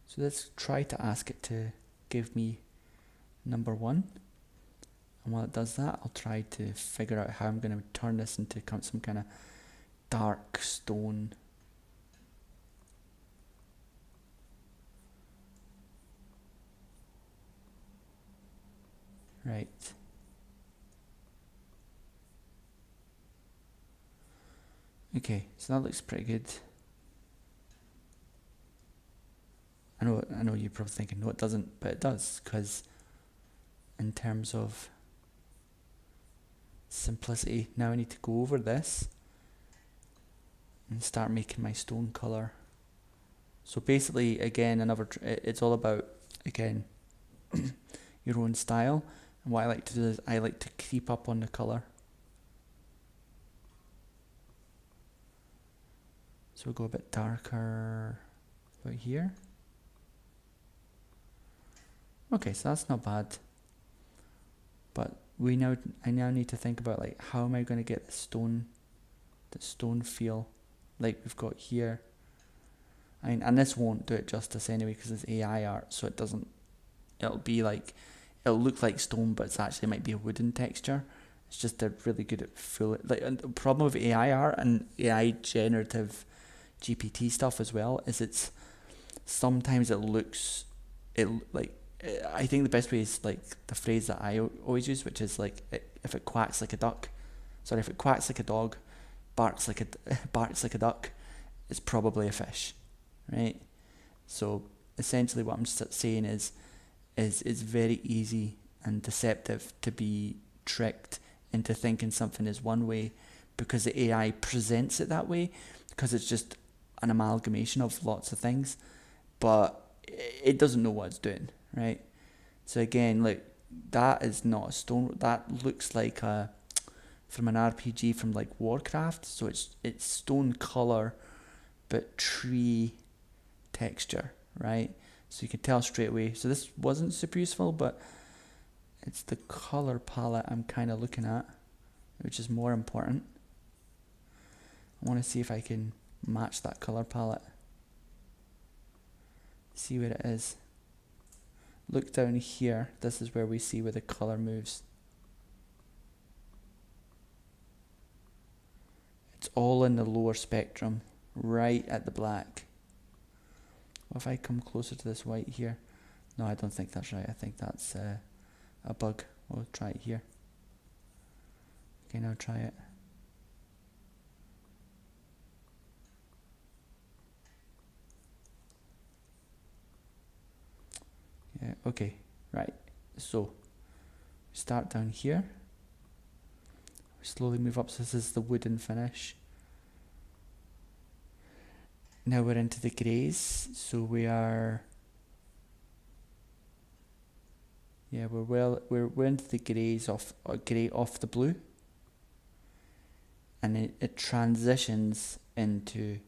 A: So let's try to ask it to give me number 1. And while it does that, I'll try to figure out how I'm going to turn this into some kind of dark stone. Right. Okay, so that looks pretty good. I know you're probably thinking, no it doesn't, but it does, because in terms of simplicity, now I need to go over this and start making my stone color. So basically, again, it's all about, again, your own style. And what I like to do is I like to creep up on the color. So we'll go a bit darker about here. Okay, so that's not bad. But I now need to think about like, how am I going to get the stone feel like we've got here. And this won't do it justice anyway, because it's AI art, so it'll look like stone, but it might be a wooden texture. It's just they're really good at and the problem with AI art and AI generative GPT stuff as well is sometimes I think the best way is like the phrase that I always use, which is like, if it quacks like a dog, barks like a duck, it's probably a fish, right? So essentially what I'm saying is it's very easy and deceptive to be tricked into thinking something is one way because the AI presents it that way, because it's just an amalgamation of lots of things, but it doesn't know what it's doing, right? So again, look, that is not a stone. That looks like a from an RPG from like Warcraft. So it's stone color, but tree texture, right? So you can tell straight away. So this wasn't super useful, but it's the color palette I'm kind of looking at, which is more important. I want to see if I can match that color palette. See where it is. Look down here. This is where we see where the color moves. It's all in the lower spectrum, right at the black. What if I come closer to this white here? No, I don't think that's right. I think that's a bug. We'll try it here. Okay, now try it. Yeah, okay, right. So, start down here. Slowly move up. So this is the wooden finish. Now we're into the greys. So we are... Yeah, we're into the greys off, grey off the blue. And it transitions into...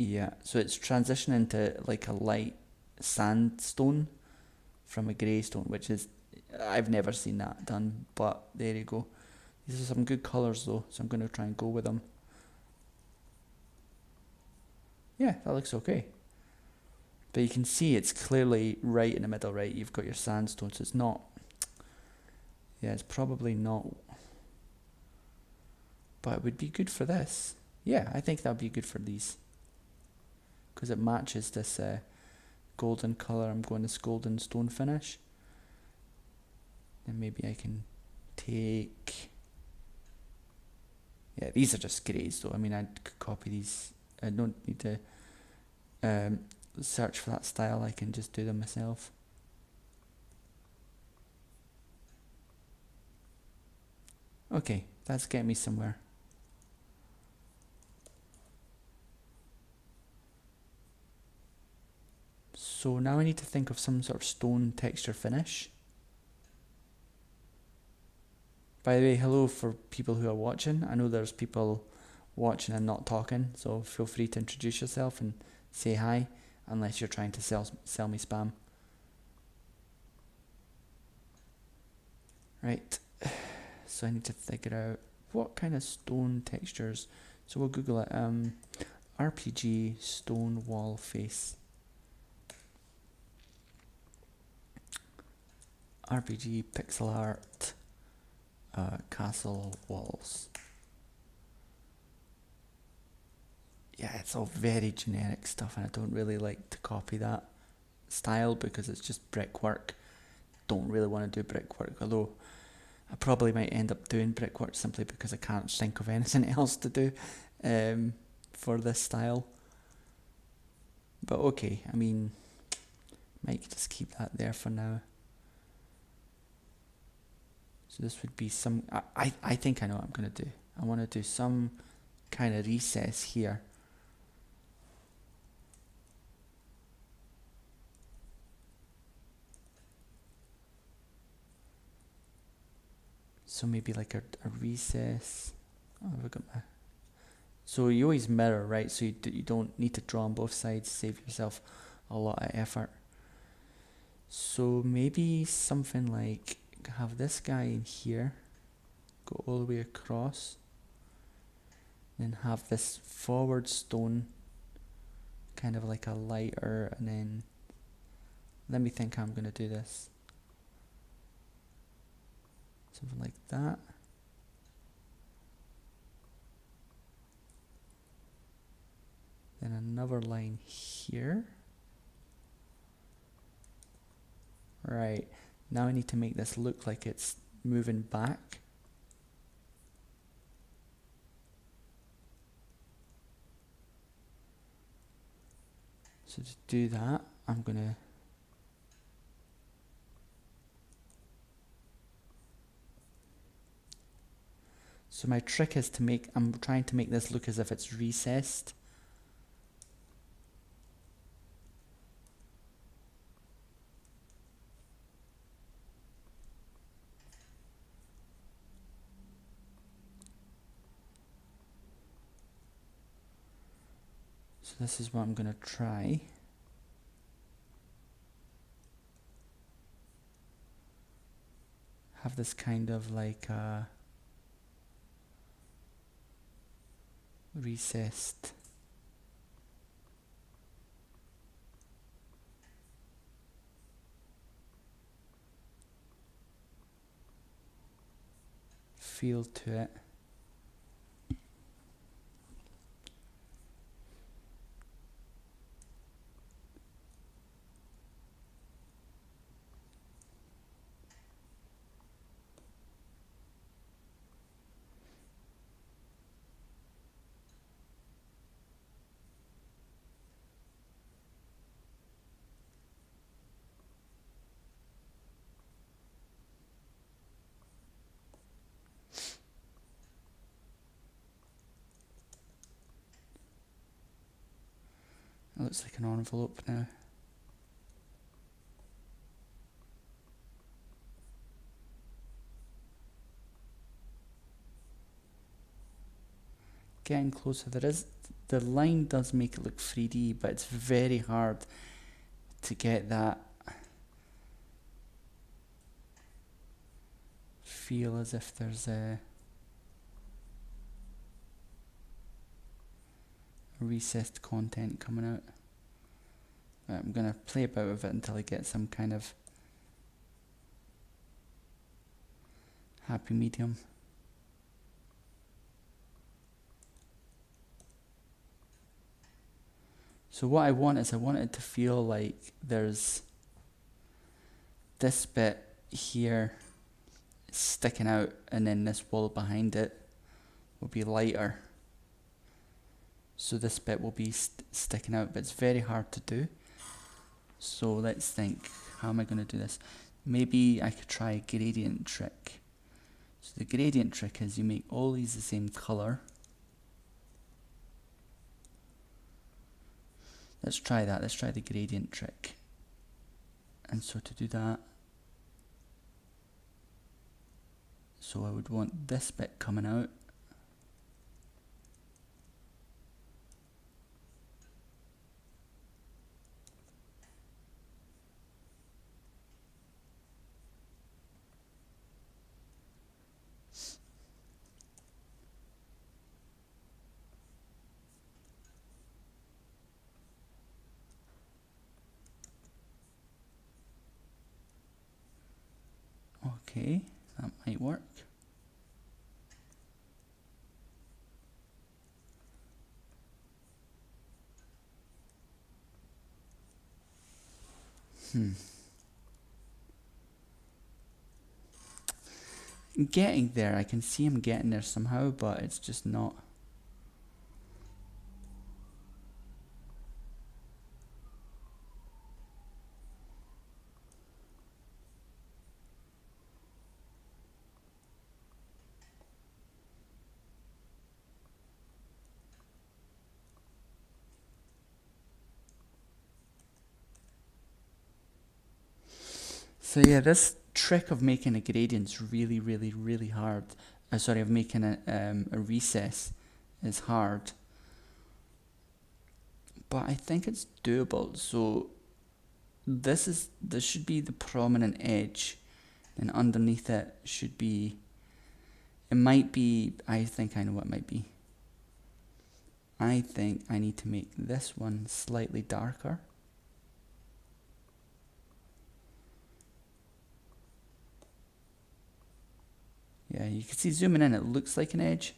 A: Yeah, so it's transitioning into like a light sandstone from a grey stone, which is, I've never seen that done, but there you go. These are some good colours though, so I'm going to try and go with them. Yeah, that looks okay. But you can see it's clearly right in the middle, right? You've got your sandstone, so it's not... Yeah, it's probably not... But it would be good for this. Yeah, I think that would be good for these. Because it matches this golden colour. I'm going this golden stone finish. And maybe I can take... Yeah, these are just greys though. I mean, I could copy these. I don't need to search for that style. I can just do them myself. Okay, that's getting me somewhere. So now I need to think of some sort of stone texture finish. By the way, hello for people who are watching. I know there's people watching and not talking, so feel free to introduce yourself and say hi, unless you're trying to sell me spam. Right, so I need to figure out what kind of stone textures. So we'll Google it. RPG stone wall face. RPG pixel art castle walls. Yeah, it's all very generic stuff, and I don't really like to copy that style because it's just brickwork. Don't really want to do brickwork, although I probably might end up doing brickwork simply because I can't think of anything else to do for this style. But okay, I mean, might just keep that there for now. So this would be some... I think I know what I'm going to do. I want to do some kind of recess here. So maybe like a recess. Oh, have I got my... So you always mirror, right? So you don't need to draw on both sides. Save yourself a lot of effort. So maybe something like have this guy in here, go all the way across, then have this forward stone, kind of like a lighter, and then let me think how I'm going to do this. Something like that. Then another line here. Right, now I need to make this look like it's moving back. So to do that, I'm gonna So my trick is to make, I'm trying to make this look as if it's recessed. So this is what I'm going to try. Have this kind of like recessed feel to it. It looks like an envelope now. Getting closer. The line does make it look 3D, but it's very hard to get that feel as if there's a recessed content coming out. Right, I'm gonna play about with it until I get some kind of happy medium. So what I want is I want it to feel like there's this bit here sticking out, and then this wall behind it will be lighter. So this bit will be sticking out, but it's very hard to do. So let's think, how am I going to do this? Maybe I could try a gradient trick. So the gradient trick is you make all these the same color. Let's try that. Let's try the gradient trick. And so to do that, so I would want this bit coming out. Okay, that might work. Getting there, I can see I'm getting there somehow, but it's just not. So yeah, this trick of making a gradient's really, really, really hard. Sorry, of making a recess is hard. But I think it's doable. So this should be the prominent edge, and underneath it should be, it might be, I think I know what it might be. I think I need to make this one slightly darker. Yeah, you can see zooming in, it looks like an edge.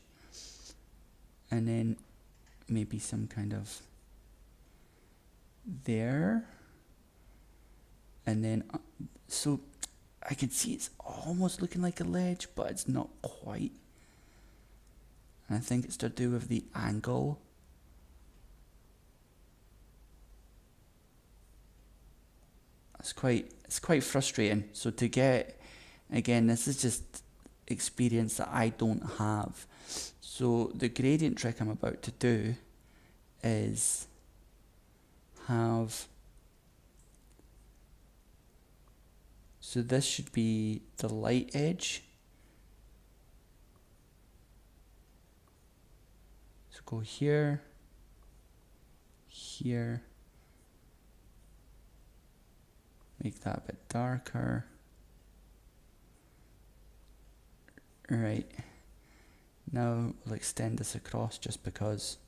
A: And then maybe some kind of there. And then, so I can see it's almost looking like a ledge, but it's not quite. And I think it's to do with the angle. It's quite frustrating. So to get, again, this is just, experience that I don't have. So the gradient trick I'm about to do is have, so this should be the light edge. So go here, here, make that a bit darker. Right, now we'll extend this across just because.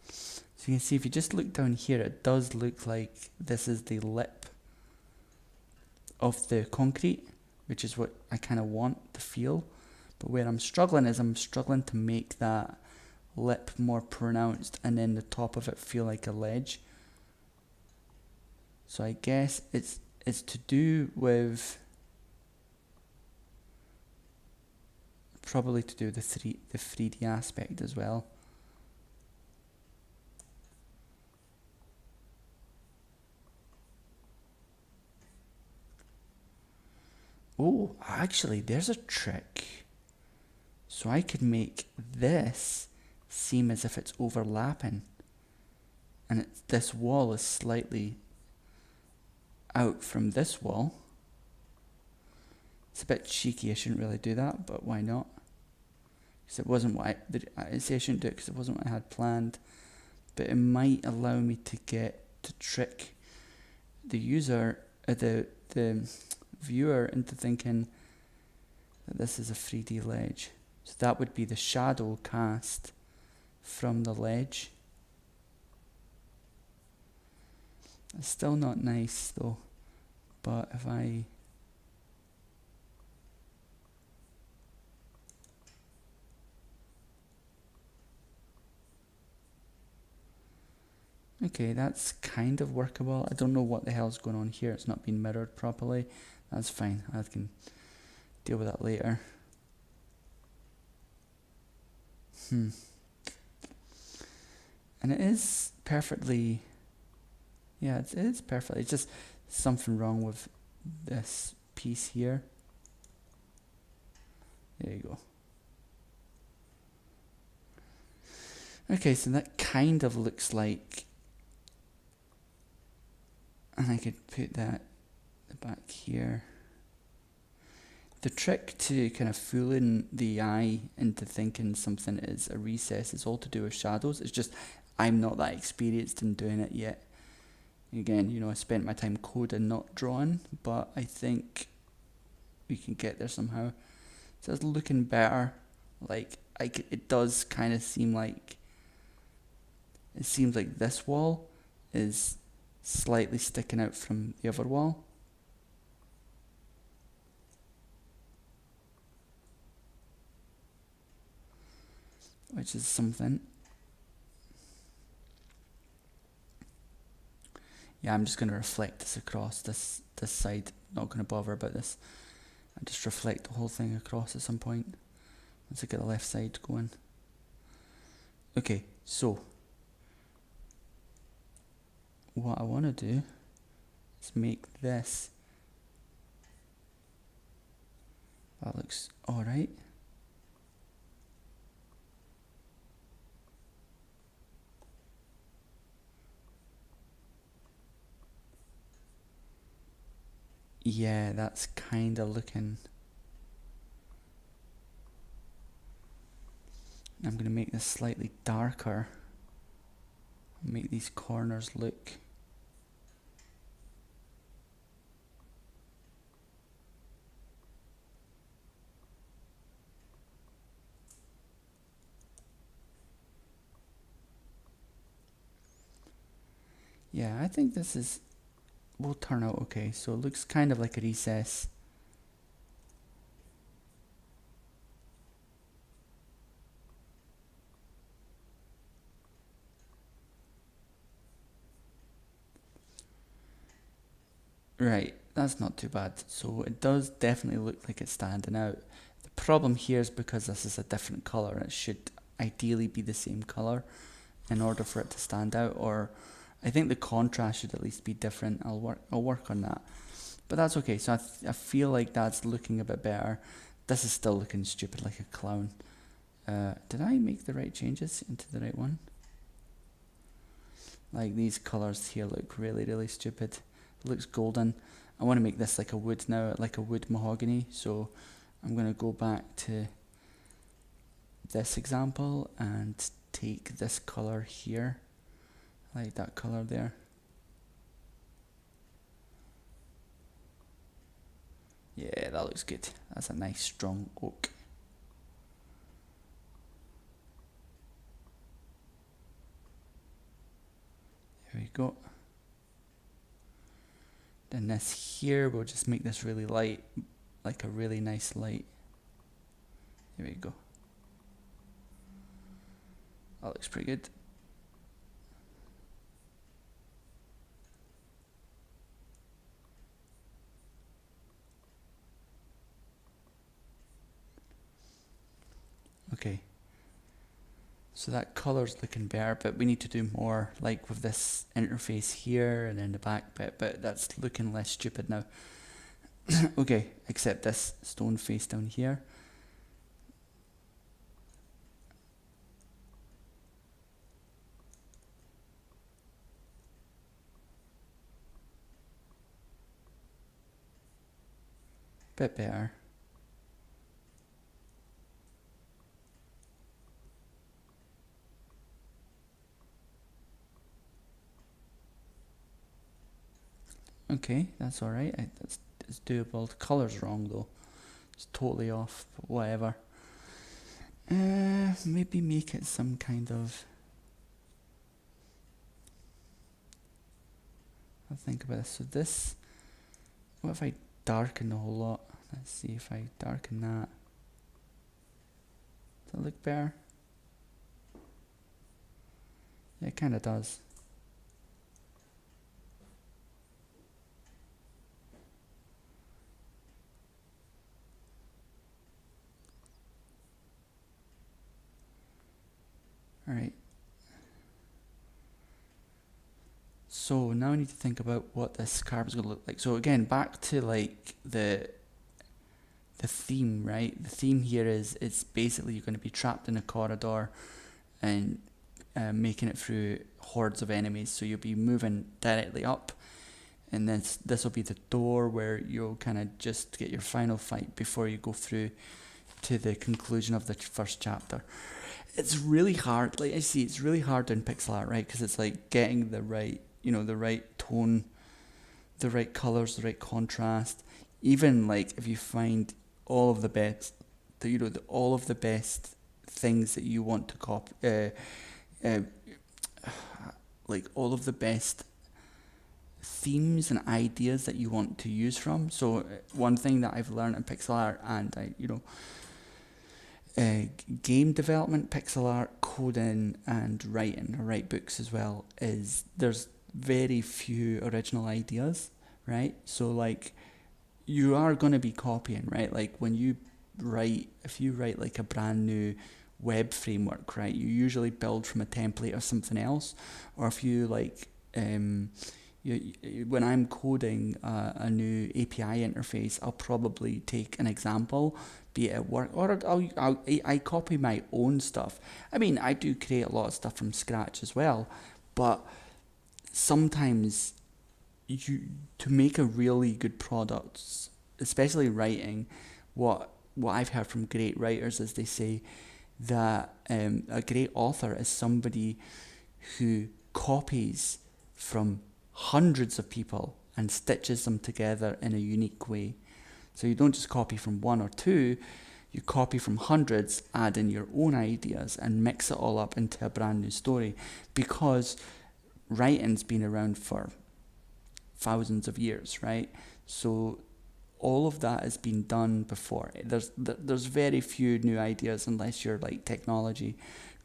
A: So you can see if you just look down here, it does look like this is the lip of the concrete, which is what I kind of want to feel. But where I'm struggling is I'm struggling to make that lip more pronounced and then the top of it feel like a ledge. So I guess it's to do with, probably to do with the 3D aspect as well. Oh, actually there's a trick. So I could make this seem as if it's overlapping, and this wall is slightly out from this wall. It's a bit cheeky, I shouldn't really do that, but why not? Because it wasn't what I say I shouldn't do it because it wasn't what I had planned, but it might allow me to trick the user, the viewer into thinking that this is a 3D ledge. So that would be the shadow cast from the ledge. It's still not nice though, but if I okay, that's kind of workable. I don't know what the hell's going on here. It's not been mirrored properly. That's fine. I can deal with that later. And it is perfectly, yeah, it is perfect. It's just something wrong with this piece here. There you go. Okay, so that kind of looks like, and I could put that back here. The trick to kind of fooling the eye into thinking something is a recess is all to do with shadows. It's just I'm not that experienced in doing it yet. Again, you know, I spent my time coding, not drawing, but I think we can get there somehow. So it's looking better. Like it does kind of seem like, it seems like this wall is slightly sticking out from the other wall. Which is something. Yeah, I'm just going to reflect this across this side. Not going to bother about this. I just reflect the whole thing across at some point. Once I get the left side going. Okay, so what I want to do is make this. That looks alright. Yeah, that's kind of looking. I'm going to make this slightly darker. Make these corners look. Yeah, I think this will turn out okay. So it looks kind of like a recess. Right, that's not too bad. So it does definitely look like it's standing out. The problem here is because this is a different color, it should ideally be the same color. in order for it to stand out, or I think the contrast should at least be different. I'll work on that, but that's okay. So I feel like that's looking a bit better. This is still looking stupid like a clown. Did I make the right changes into the right one? Like these colors here look really, really stupid. It looks golden. I want to make this like a wood now, like a wood mahogany. So I'm going to go back to this example and take this color here, like that color there. Yeah, that looks good. That's a nice strong oak. There we go. Then this here, we'll just make this really light, like a really nice light. There we go. That looks pretty good. Okay. So that color's looking better, but we need to do more, like with this interface here and then the back bit, but that's looking less stupid now. Okay, except this stone face down here. Bit better. Okay, that's alright. It's doable. The color's wrong though. It's totally off, but whatever. Maybe make it some kind of... I'll think about this. So this... What if I darken the whole lot? Let's see if I darken that. Does that look better? Yeah, it kind of does. Alright. So now I need to think about what this card is going to look like. So again, back to like the theme, right? The theme here is it's basically you're going to be trapped in a corridor and making it through hordes of enemies. So you'll be moving directly up, and then this will be the door where you'll kind of just get your final fight before you go through to the conclusion of the first chapter. It's really hard. Like I see, it's really hard in pixel art, right? Because it's like getting the right, the right tone, the right colors, the right contrast. Even like if you find all of the best, all of the best things that you want to copy, like all of the best themes and ideas that you want to use from. So one thing that I've learned in pixel art, and game development, pixel art, coding, and writing, or write books as well, is there's very few original ideas, right? So like you are going to be copying, right? Like when you write, if you write like a brand new web framework, right, you usually build from a template or something else. Or if you like when I'm coding a new API interface, I'll probably take an example, be it at work, or I copy my own stuff. I mean, I do create a lot of stuff from scratch as well, but sometimes to make a really good product, especially writing, what I've heard from great writers is they say that a great author is somebody who copies from hundreds of people and stitches them together in a unique way. So you don't just copy from one or two, you copy from hundreds, add in your own ideas and mix it all up into a brand new story, because writing's been around for thousands of years, right? So all of that has been done before. There's very few new ideas unless you're like technology.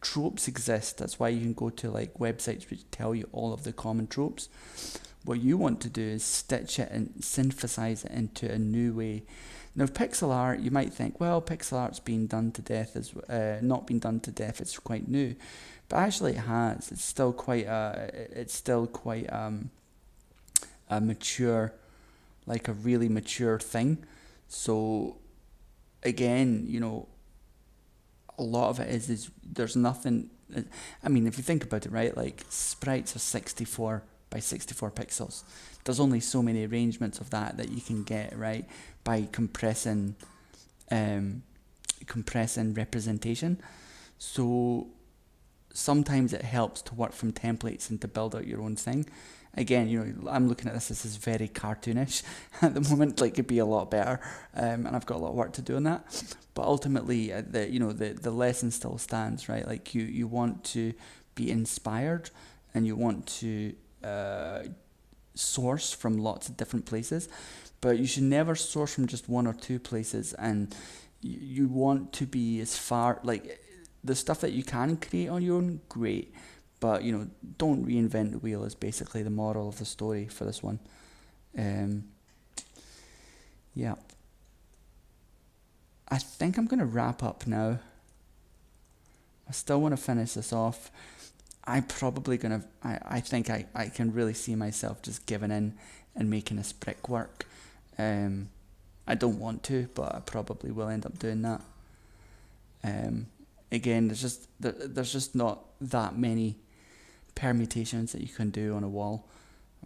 A: Tropes exist. That's why you can go to like websites which tell you all of the common tropes. What you want to do is stitch it and synthesize it into a new way. Now, pixel art, you might think, well, pixel art's been done to death, not been done to death, it's quite new. but actually it has. It's still quite a mature, like a really mature thing. So again, you know, a lot of it is there's nothing. I mean, if you think about it, right, like sprites are 64 by 64 pixels. There's only so many arrangements of that you can get, right, by compressing representation. So sometimes it helps to work from templates and to build out your own thing. Again, you know, I'm looking at this is very cartoonish at the moment. Like, it'd be a lot better, and I've got a lot of work to do on that. But ultimately, the lesson still stands, right? Like, you want to be inspired, and you want to source from lots of different places, but you should never source from just one or two places. And you want to be as far, like, the stuff that you can create on your own, great. But, you know, don't reinvent the wheel is basically the moral of the story for this one. Yeah. I think I'm going to wrap up now. I still want to finish this off. I think I can really see myself just giving in and making this brick work. I don't want to, but I probably will end up doing that. Again, there's just not that many permutations that you can do on a wall.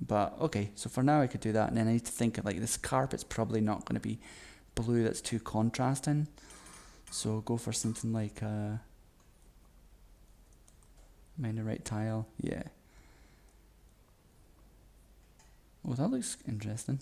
A: But okay, so for now I could do that, and then I need to think of, like, this carpet's probably not going to be blue, that's too contrasting. So go for something like am I in the right tile? Yeah. Oh, that looks interesting.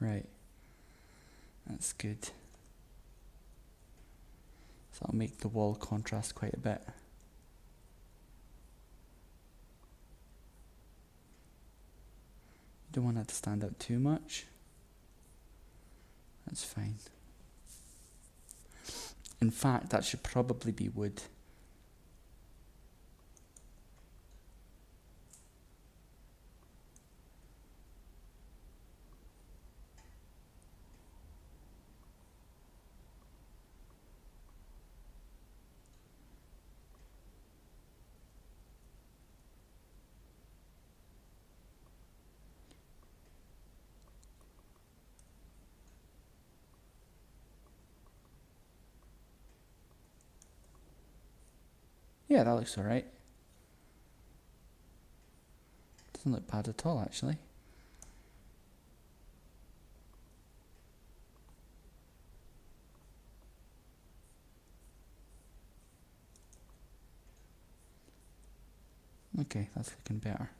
A: Right. That's good. So that'll make the wall contrast quite a bit. Don't want that to stand out too much. That's fine. In fact, that should probably be wood. Yeah, that looks alright. Doesn't look bad at all, actually. Okay, that's looking better.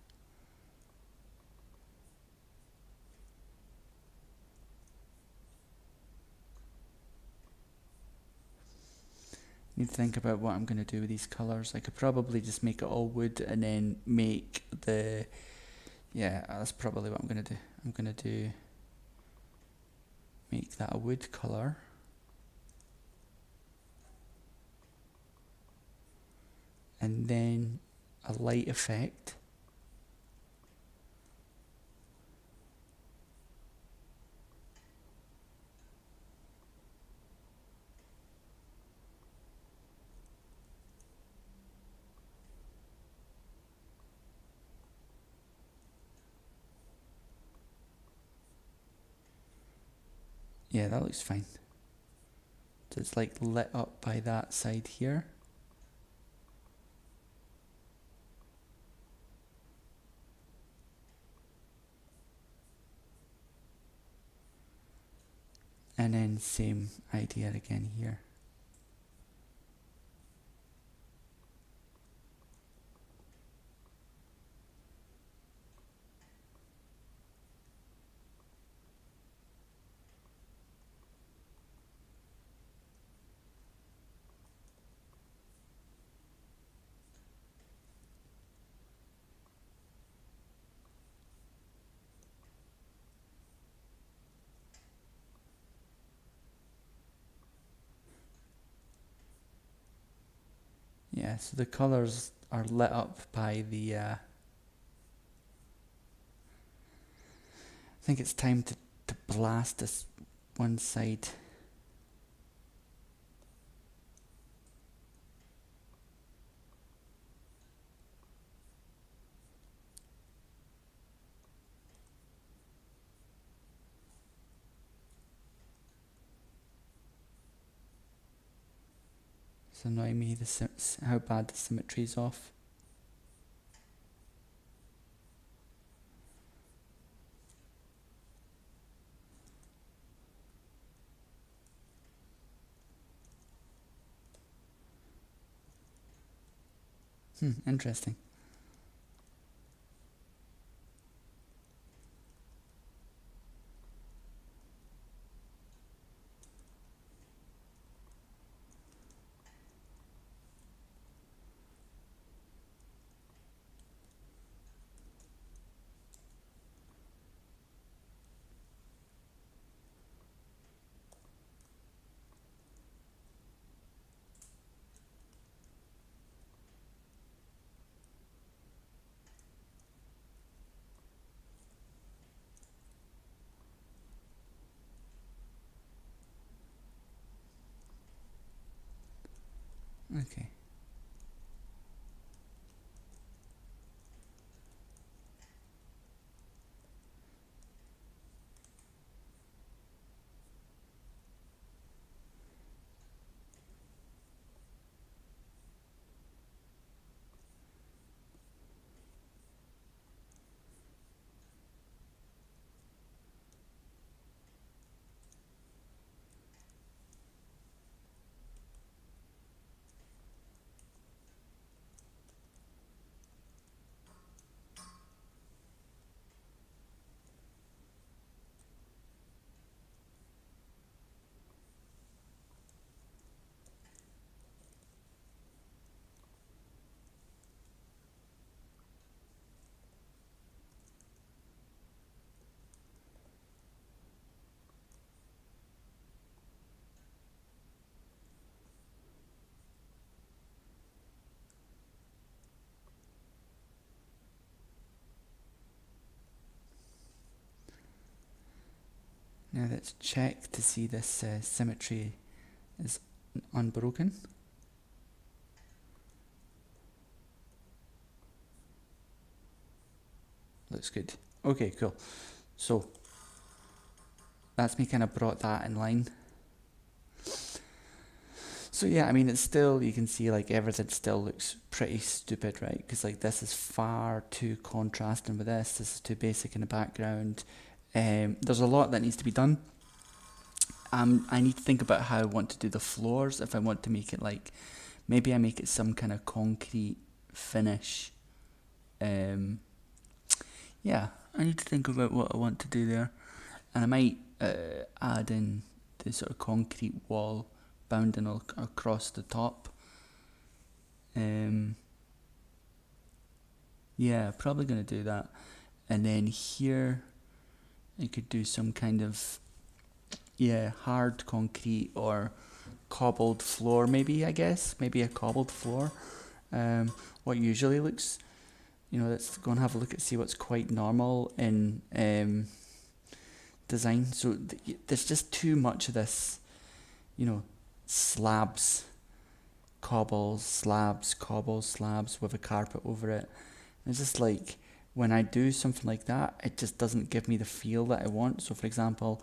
A: Need to think about what I'm going to do with these colours. I could probably just make it all wood and then make the... Yeah, that's probably what I'm going to do. I'm going to make that a wood colour. And then a light effect. Yeah, that looks fine. So it's like lit up by that side here. And then same idea again here. Yeah, so the colors are lit up by the I think it's time to blast this one side. It's annoying me how bad the symmetry is off. Interesting. Okay. Now let's check to see this symmetry is unbroken. Looks good. Okay, cool. So that's me kind of brought that in line. So yeah, I mean, it's still, you can see like everything still looks pretty stupid, right? Because like this is far too contrasting with this is too basic in the background. There's a lot that needs to be done. I need to think about how I want to do the floors. If I want to make it like, maybe I make it some kind of concrete finish. Yeah, I need to think about what I want to do there. And I might add in the sort of concrete wall bounding across the top. Yeah, probably going to do that. And then here I could do some kind of, yeah, hard concrete or cobbled floor maybe, I guess. Maybe a cobbled floor. What usually looks, let's go and have a look at see what's quite normal in design. So there's just too much of this, slabs, cobbles, slabs, cobbles, slabs with a carpet over it. And it's just like, when I do something like that, it just doesn't give me the feel that I want. So for example,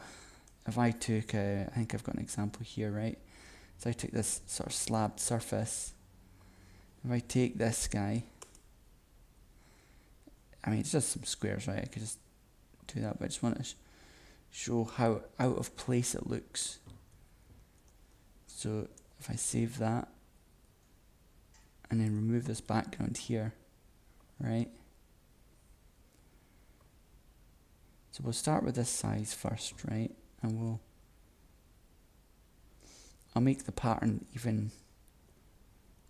A: if I took, I think I've got an example here, right? So I take this sort of slabbed surface. If I take this guy, I mean, it's just some squares, right? I could just do that, but I just want to show how out of place it looks. So if I save that and then remove this background here, right? So we'll start with this size first, right? And I'll make the pattern even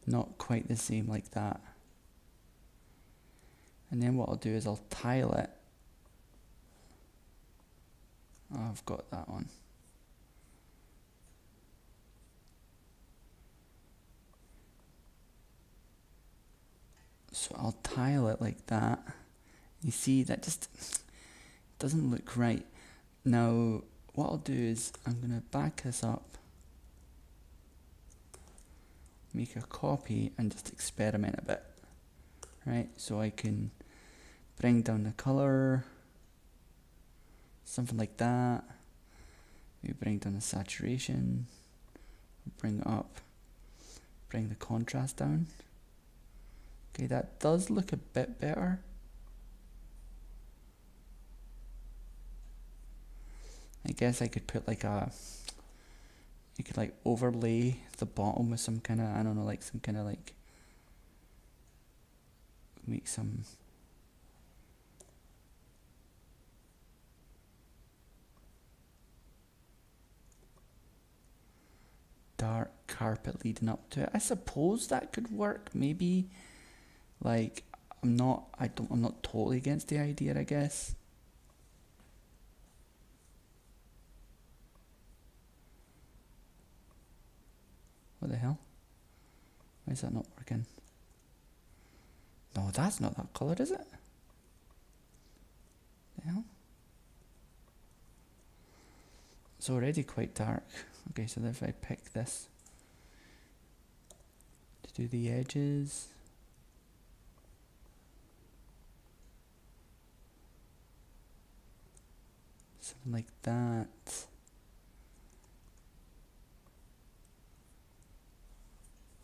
A: not quite the same like that. And then what I'll do is I'll tile it. Oh, I've got that on. So I'll tile it like that. You see, that just doesn't look right. Now, what I'll do is I'm going to back this up, make a copy, and just experiment a bit. Right, so I can bring down the color, something like that. Maybe bring down the saturation, bring it up, bring the contrast down. Okay, that does look a bit better. I guess I could put like you could like overlay the bottom with some kind of, I don't know, like some kind of like, make some dark carpet leading up to it. I suppose that could work, maybe. Like, I'm not totally against the idea, I guess. What the hell? Why is that not working? No, that's not that colour, is it? The hell? It's already quite dark. Okay, so if I pick this to do the edges, something like that.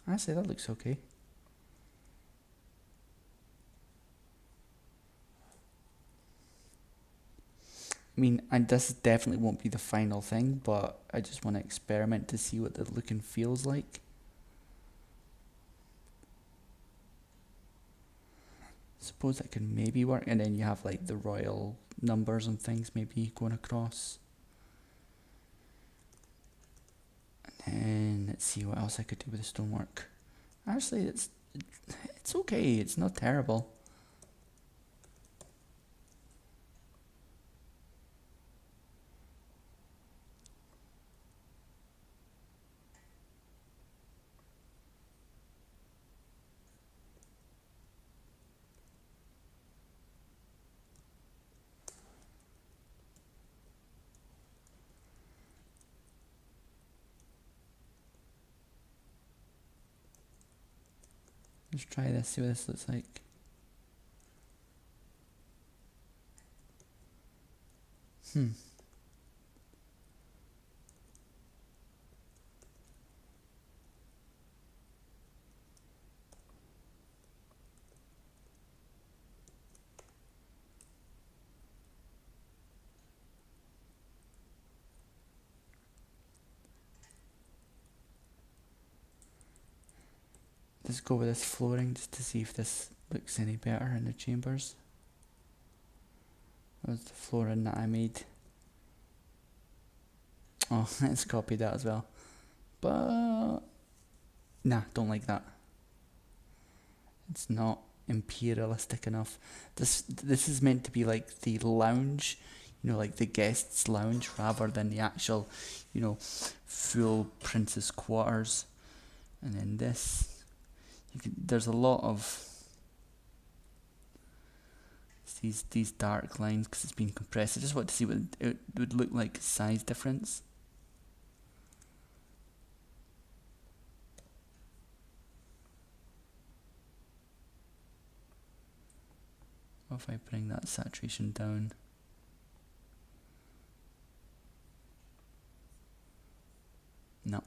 A: Actually, that looks okay. I mean, and this definitely won't be the final thing, but I just want to experiment to see what the look and feels like. Suppose that could maybe work, and then you have like the royal numbers and things maybe going across. And then let's see what else I could do with the stonework. Actually, it's okay. It's not terrible. Let's try this, see what this looks like. Let's go with this flooring just to see if this looks any better in the chambers. That was the flooring that I made. Oh, let's copy that as well. But nah, don't like that. It's not imperialistic enough. This is meant to be like the lounge, you know, like the guests' lounge, rather than the actual, you know, full princess quarters. And then this, there's a lot of these dark lines because it's been compressed. I just want to see what it would look like, size difference. What if I bring that saturation down? No,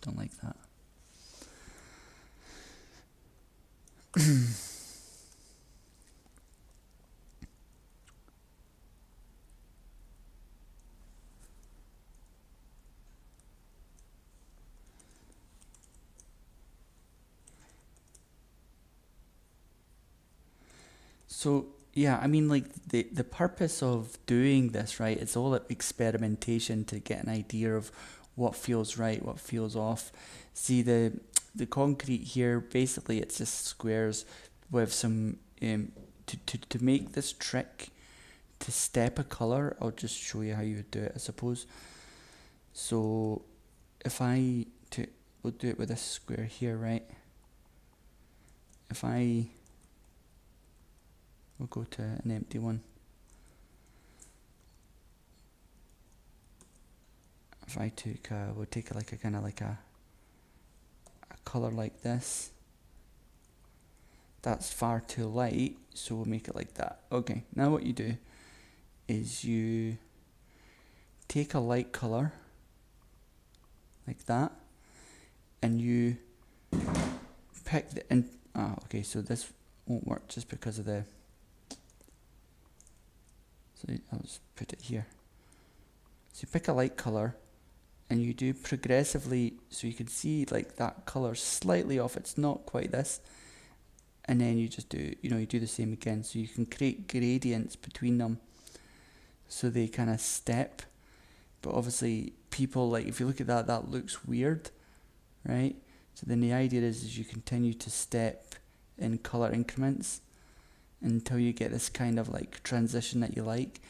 A: don't like that. So yeah, I mean, like the purpose of doing this, right? It's all experimentation to get an idea of what feels right, what feels off. See the concrete here. Basically, it's just squares with some to make this trick. To step a color, I'll just show you how you would do it, I suppose. So if we'll do it with this square here, right? If I We'll go to an empty one. If I took, we'll take like a kind of like a color like this. That's far too light, so we'll make it like that. Okay, now what you do is you take a light color like that, and you pick the okay, so this won't work just because of the, so I'll just put it here. So you pick a light color and you do progressively, so you can see like that color slightly off, it's not quite this, and then you just do, you do the same again, so you can create gradients between them so they kind of step. But obviously people, like, if you look at that, that looks weird, right? So then the idea is you continue to step in color increments until you get this kind of like transition that you like.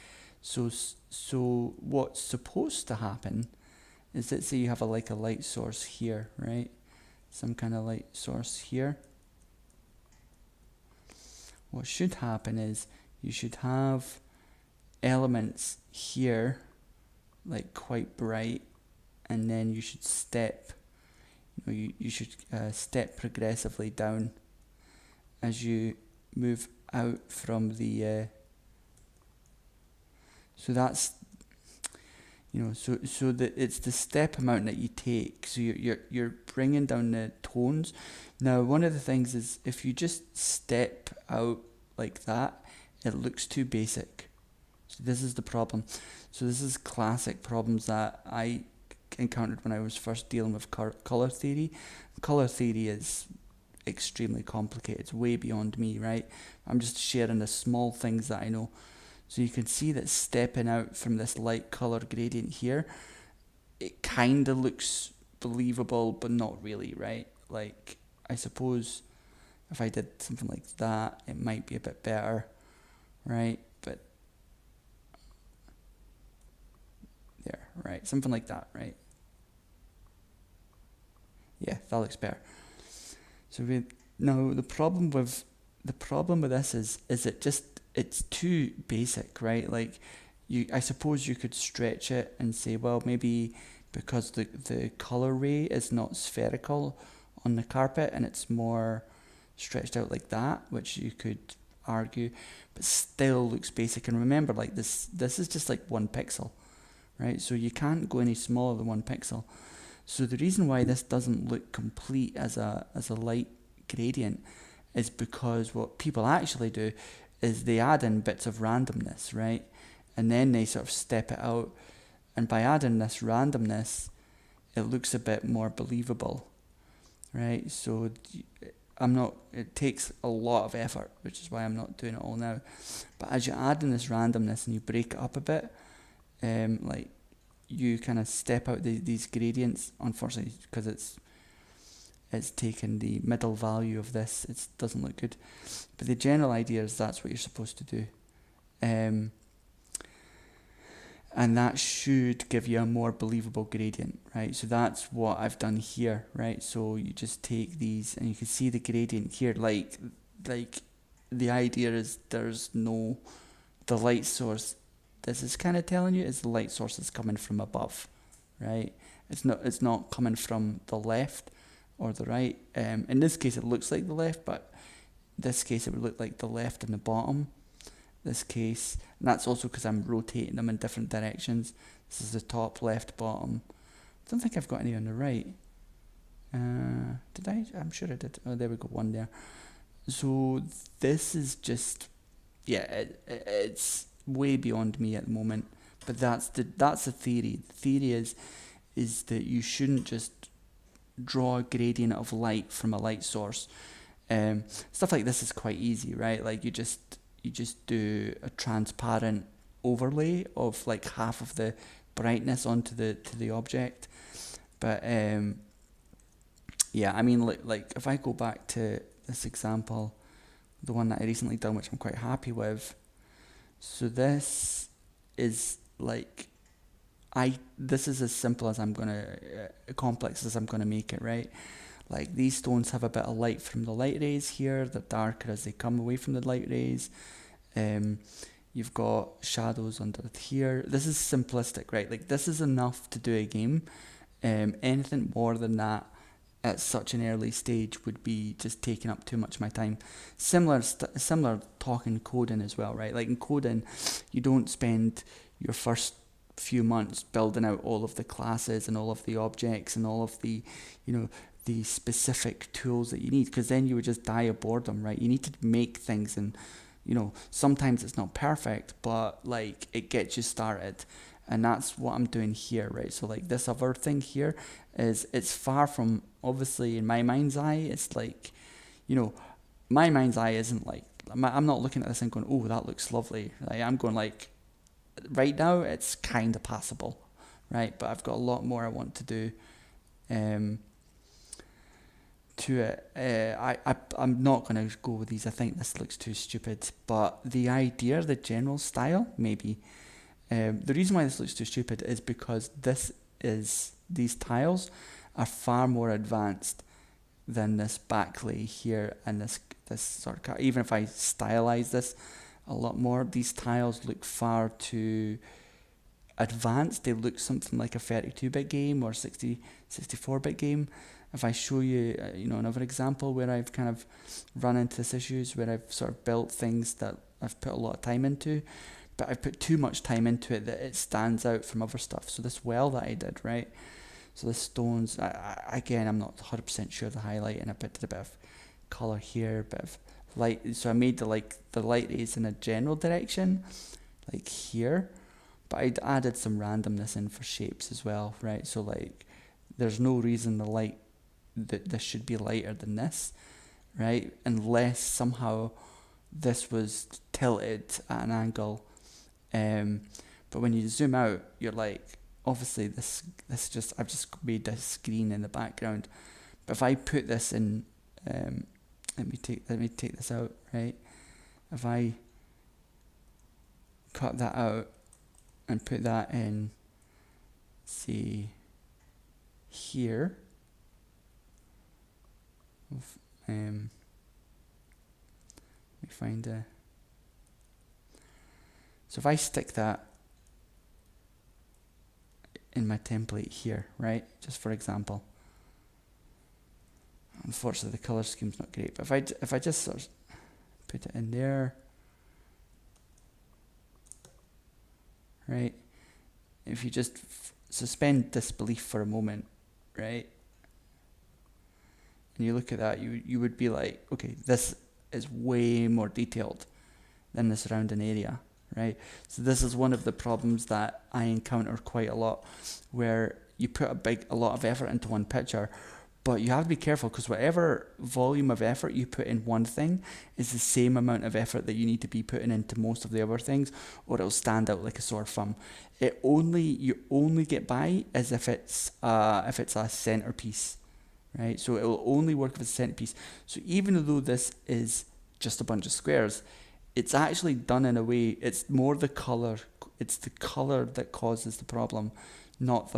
A: So what's supposed to happen is, let's say you have a light source here, right? Some kind of light source here. What should happen is you should have elements here like quite bright, and then you should step, you should step progressively down as you move out from the so that's, so that it's the step amount that you take, so you're bringing down the tones. Now one of the things is, if you just step out like that, it looks too basic. So this is the problem. So this is classic problems that I encountered when I was first dealing with color theory. Color theory is extremely complicated. It's way beyond me, right? I'm just sharing the small things that I know. So you can see that stepping out from this light color gradient here, it kind of looks believable, but not really, right? Like, I suppose if I did something like that, it might be a bit better, right? But there, right? Something like that, right? Yeah, that looks better. So now the problem with this is it just, it's too basic, right? Like, I suppose you could stretch it and say, well, maybe because the color ray is not spherical on the carpet and it's more stretched out like that, which you could argue, but still looks basic. And remember, like, this is just like 1 pixel, right? So you can't go any smaller than 1 pixel. So the reason why this doesn't look complete as a light gradient is because what people actually do is they add in bits of randomness, right? And then they sort of step it out. And by adding this randomness, it looks a bit more believable, right? So it takes a lot of effort, which is why I'm not doing it all now. But as you add in this randomness and you break it up a bit, like, you kind of step out these gradients, unfortunately, because it's taken the middle value of this, it doesn't look good. But the general idea is that's what you're supposed to do. And that should give you a more believable gradient, right? So that's what I've done here, right? So you just take these and you can see the gradient here, like the idea is there's no, the light source, this is kind of telling you is the light source is coming from above, right? It's not coming from the left or the right. In this case it looks like the left, but in this case it would look like the left and the bottom. This case, and that's also because I'm rotating them in different directions. This is the top, left, bottom. I don't think I've got any on the right. Did I? I'm sure I did. Oh, there we go, 1 there. So this is just, yeah, it's way beyond me at the moment. But that's the theory. The theory is that you shouldn't just draw a gradient of light from a light source. Stuff like this is quite easy, right? Like, you just do a transparent overlay of like half of the brightness onto the object. But yeah, I mean, like if I go back to this example, the one that I recently done, which I'm quite happy with. So this is like, this is as simple as I'm gonna, complex as I'm gonna make it, right? Like, these stones have a bit of light from the light rays here. They're darker as they come away from the light rays. You've got shadows under here. This is simplistic, right? Like this is enough to do a game. Anything more than that at such an early stage would be just taking up too much of my time. Similar talk in coding as well, right? Like in coding, you don't spend your first few months building out all of the classes and all of the objects and all of the, the specific tools that you need, because then you would just die of boredom, right? You need to make things, and sometimes it's not perfect, but like it gets you started. And that's what I'm doing here, right? So like this other thing here it's far from, obviously in my mind's eye, it's like, my mind's eye isn't like, I'm not looking at this and going, oh, that looks lovely. Like, I'm going like, right now it's kind of passable, right? But I've got a lot more I want to do to it. I'm not going to go with these. I think this looks too stupid. But the idea, the general style, maybe. The reason why this looks too stupid is because these tiles are far more advanced than this backlay here and this sort of, even if I stylize this a lot more, these tiles look far too advanced. They look something like a 32-bit game or 64-bit game. If I show you, another example where I've kind of run into this issues, where I've sort of built things that I've put a lot of time into, but I've put too much time into it that it stands out from other stuff. So this well that I did, right? So the stones, again, I'm not 100% sure the highlight, and I did a bit of color here, a bit of light. So I made the light rays in a general direction, like here, but I'd added some randomness in for shapes as well, right? So like, there's no reason that this should be lighter than this, right? Unless somehow this was tilted at an angle. But when you zoom out, you're like, obviously this I've just made this screen in the background. But if I put this in, let me take this out, right? If I cut that out and put that in, say, here, let me find a. So if I stick that in my template here, right, just for example. Unfortunately, the color scheme's not great, but if I just sort of put it in there, right, if you just suspend disbelief for a moment, right, and you look at that, you would be like, okay, this is way more detailed than the surrounding area. Right, so this is one of the problems that I encounter quite a lot, where you put a lot of effort into one picture, but you have to be careful, because whatever volume of effort you put in one thing is the same amount of effort that you need to be putting into most of the other things, or it'll stand out like a sore thumb. You only get by as if it's a centerpiece, right? So it will only work if it's a centerpiece. So even though this is just a bunch of squares, it's actually done in a way, it's more the color, it's the color that causes the problem, not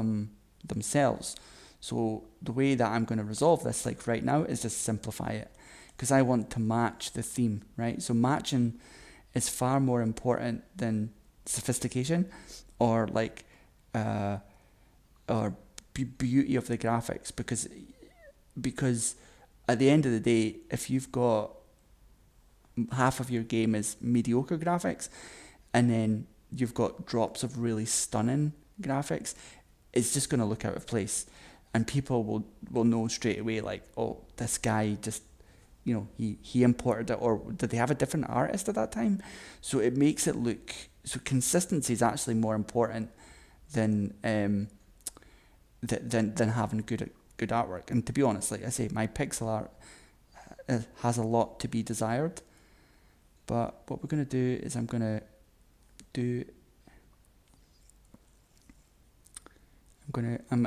A: themselves. So the way that I'm going to resolve this, like right now, is just simplify it, because I want to match the theme, right? So matching is far more important than sophistication or like or beauty of the graphics, because at the end of the day, if you've got half of your game is mediocre graphics, and then you've got drops of really stunning graphics, it's just going to look out of place, and people will know straight away, like, oh, this guy just, he imported it, or did they have a different artist at that time? So it makes it look, so consistency is actually more important than having good artwork. And to be honest, like I say, my pixel art has a lot to be desired. But what we're going to do is I'm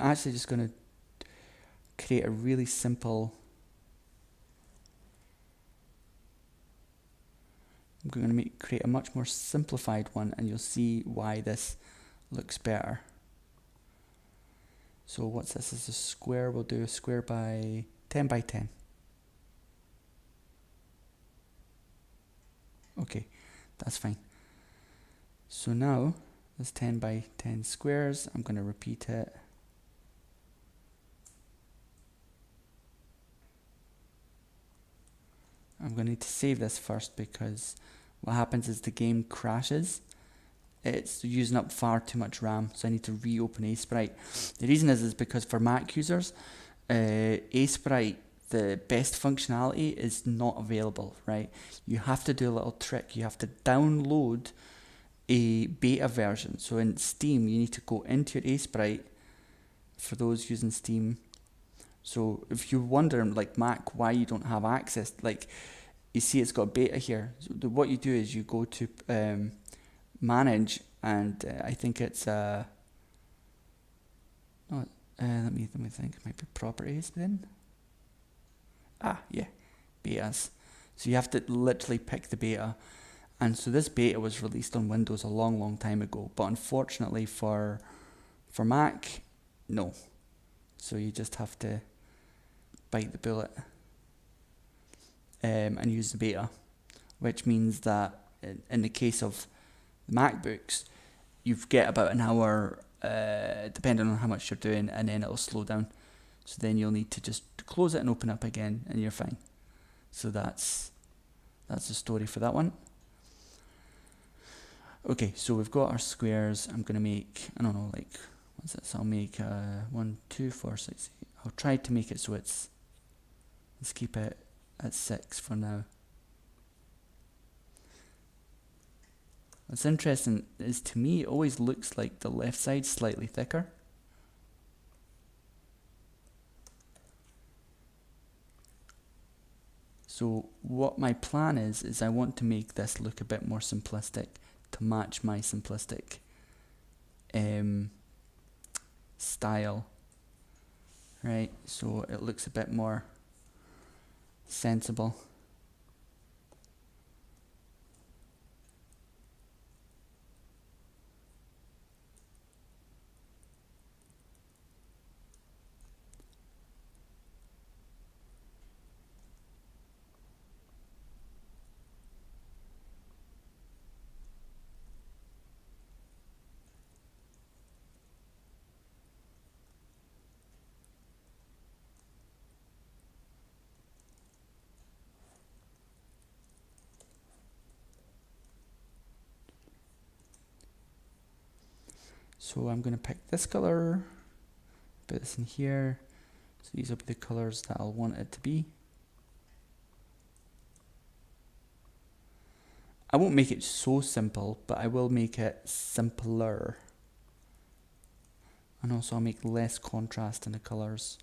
A: actually just going to create a really simple, I'm going to create a much more simplified one, and you'll see why this looks better. So what's this? This is a square. We'll do a square by 10 by 10. Okay, that's fine. So now this 10 by 10 squares, I'm going to repeat it. I'm going to need to save this first because what happens is the game crashes. It's using up far too much RAM, so I need to reopen Asprite. The reason is because for Mac users, Asprite, the best functionality is not available, right? You have to do a little trick. You have to download a beta version. So in Steam, you need to go into your Asprite for those using Steam. So if you're wondering, like Mac, why you don't have access, like you see it's got beta here. So what you do is you go to manage, and I think it's let me think. It might be properties then. Yeah, betas. So you have to literally pick the beta, and so this beta was released on Windows a long time ago. But unfortunately for Mac, no. So you just have to bite the bullet and use the beta, which means that in the case of MacBooks, you get about an hour, depending on how much you're doing, and then it'll slow down. So then you'll need to just close it and open up again, and you're fine. So that's the story for that one. Okay, so we've got our squares. I'm going to make, I don't know, like, what's this? I'll make 1, 2, 4, 6, 8. I'll try to make it so it's, let's keep it at 6 for now. What's interesting is, to me, it always looks like the left side's slightly thicker. So what my plan is I want to make this look a bit more simplistic to match my simplistic style, right? So it looks a bit more sensible. So I'm going to pick this color, put this in here. So these will be the colors that I'll want it to be. I won't make it so simple, but I will make it simpler. And also I'll make less contrast in the colors.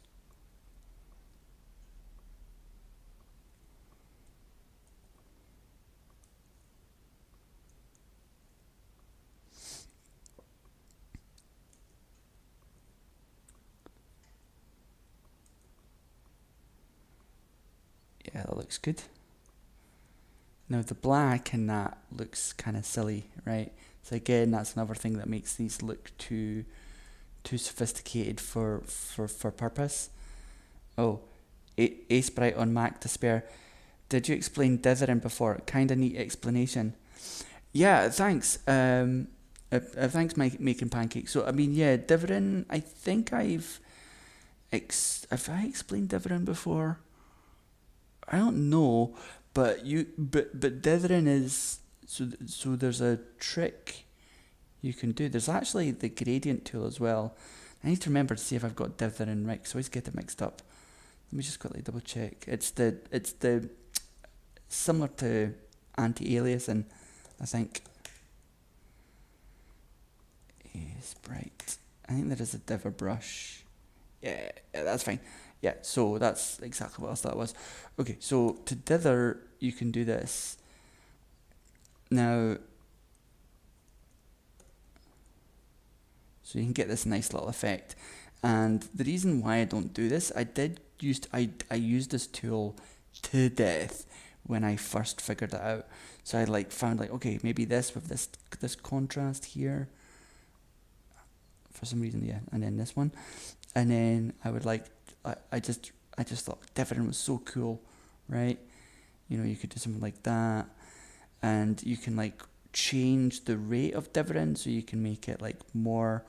A: Yeah, that looks good. Now the black in that looks kind of silly, right? So again, that's another thing that makes these look too sophisticated for purpose. Oh, Asprite on Mac to spare. Did you explain dithering before? Kind of neat explanation. Yeah, thanks. Thanks, making pancakes. So I mean, yeah, dithering. I think have I explained dithering before? I don't know, but dithering is so there's a trick you can do. There's actually the gradient tool as well. I need to remember to see if I've got dithering right, because I always get it mixed up. Let me just quickly double check. It's the similar to anti-aliasing, I think. Sprite. I think there is a diver brush. Yeah, that's fine. Yeah, so that's exactly what else that was. Okay, so to dither, you can do this. Now, so you can get this nice little effect. And the reason why I don't do this, I used this tool to death when I first figured it out. So I found okay, maybe this with this contrast here. For some reason, yeah, and then this one. And then I would I just thought dithering was so cool, right? You know, you could do something like that. and you can like change the rate of dithering, so you can make it like more,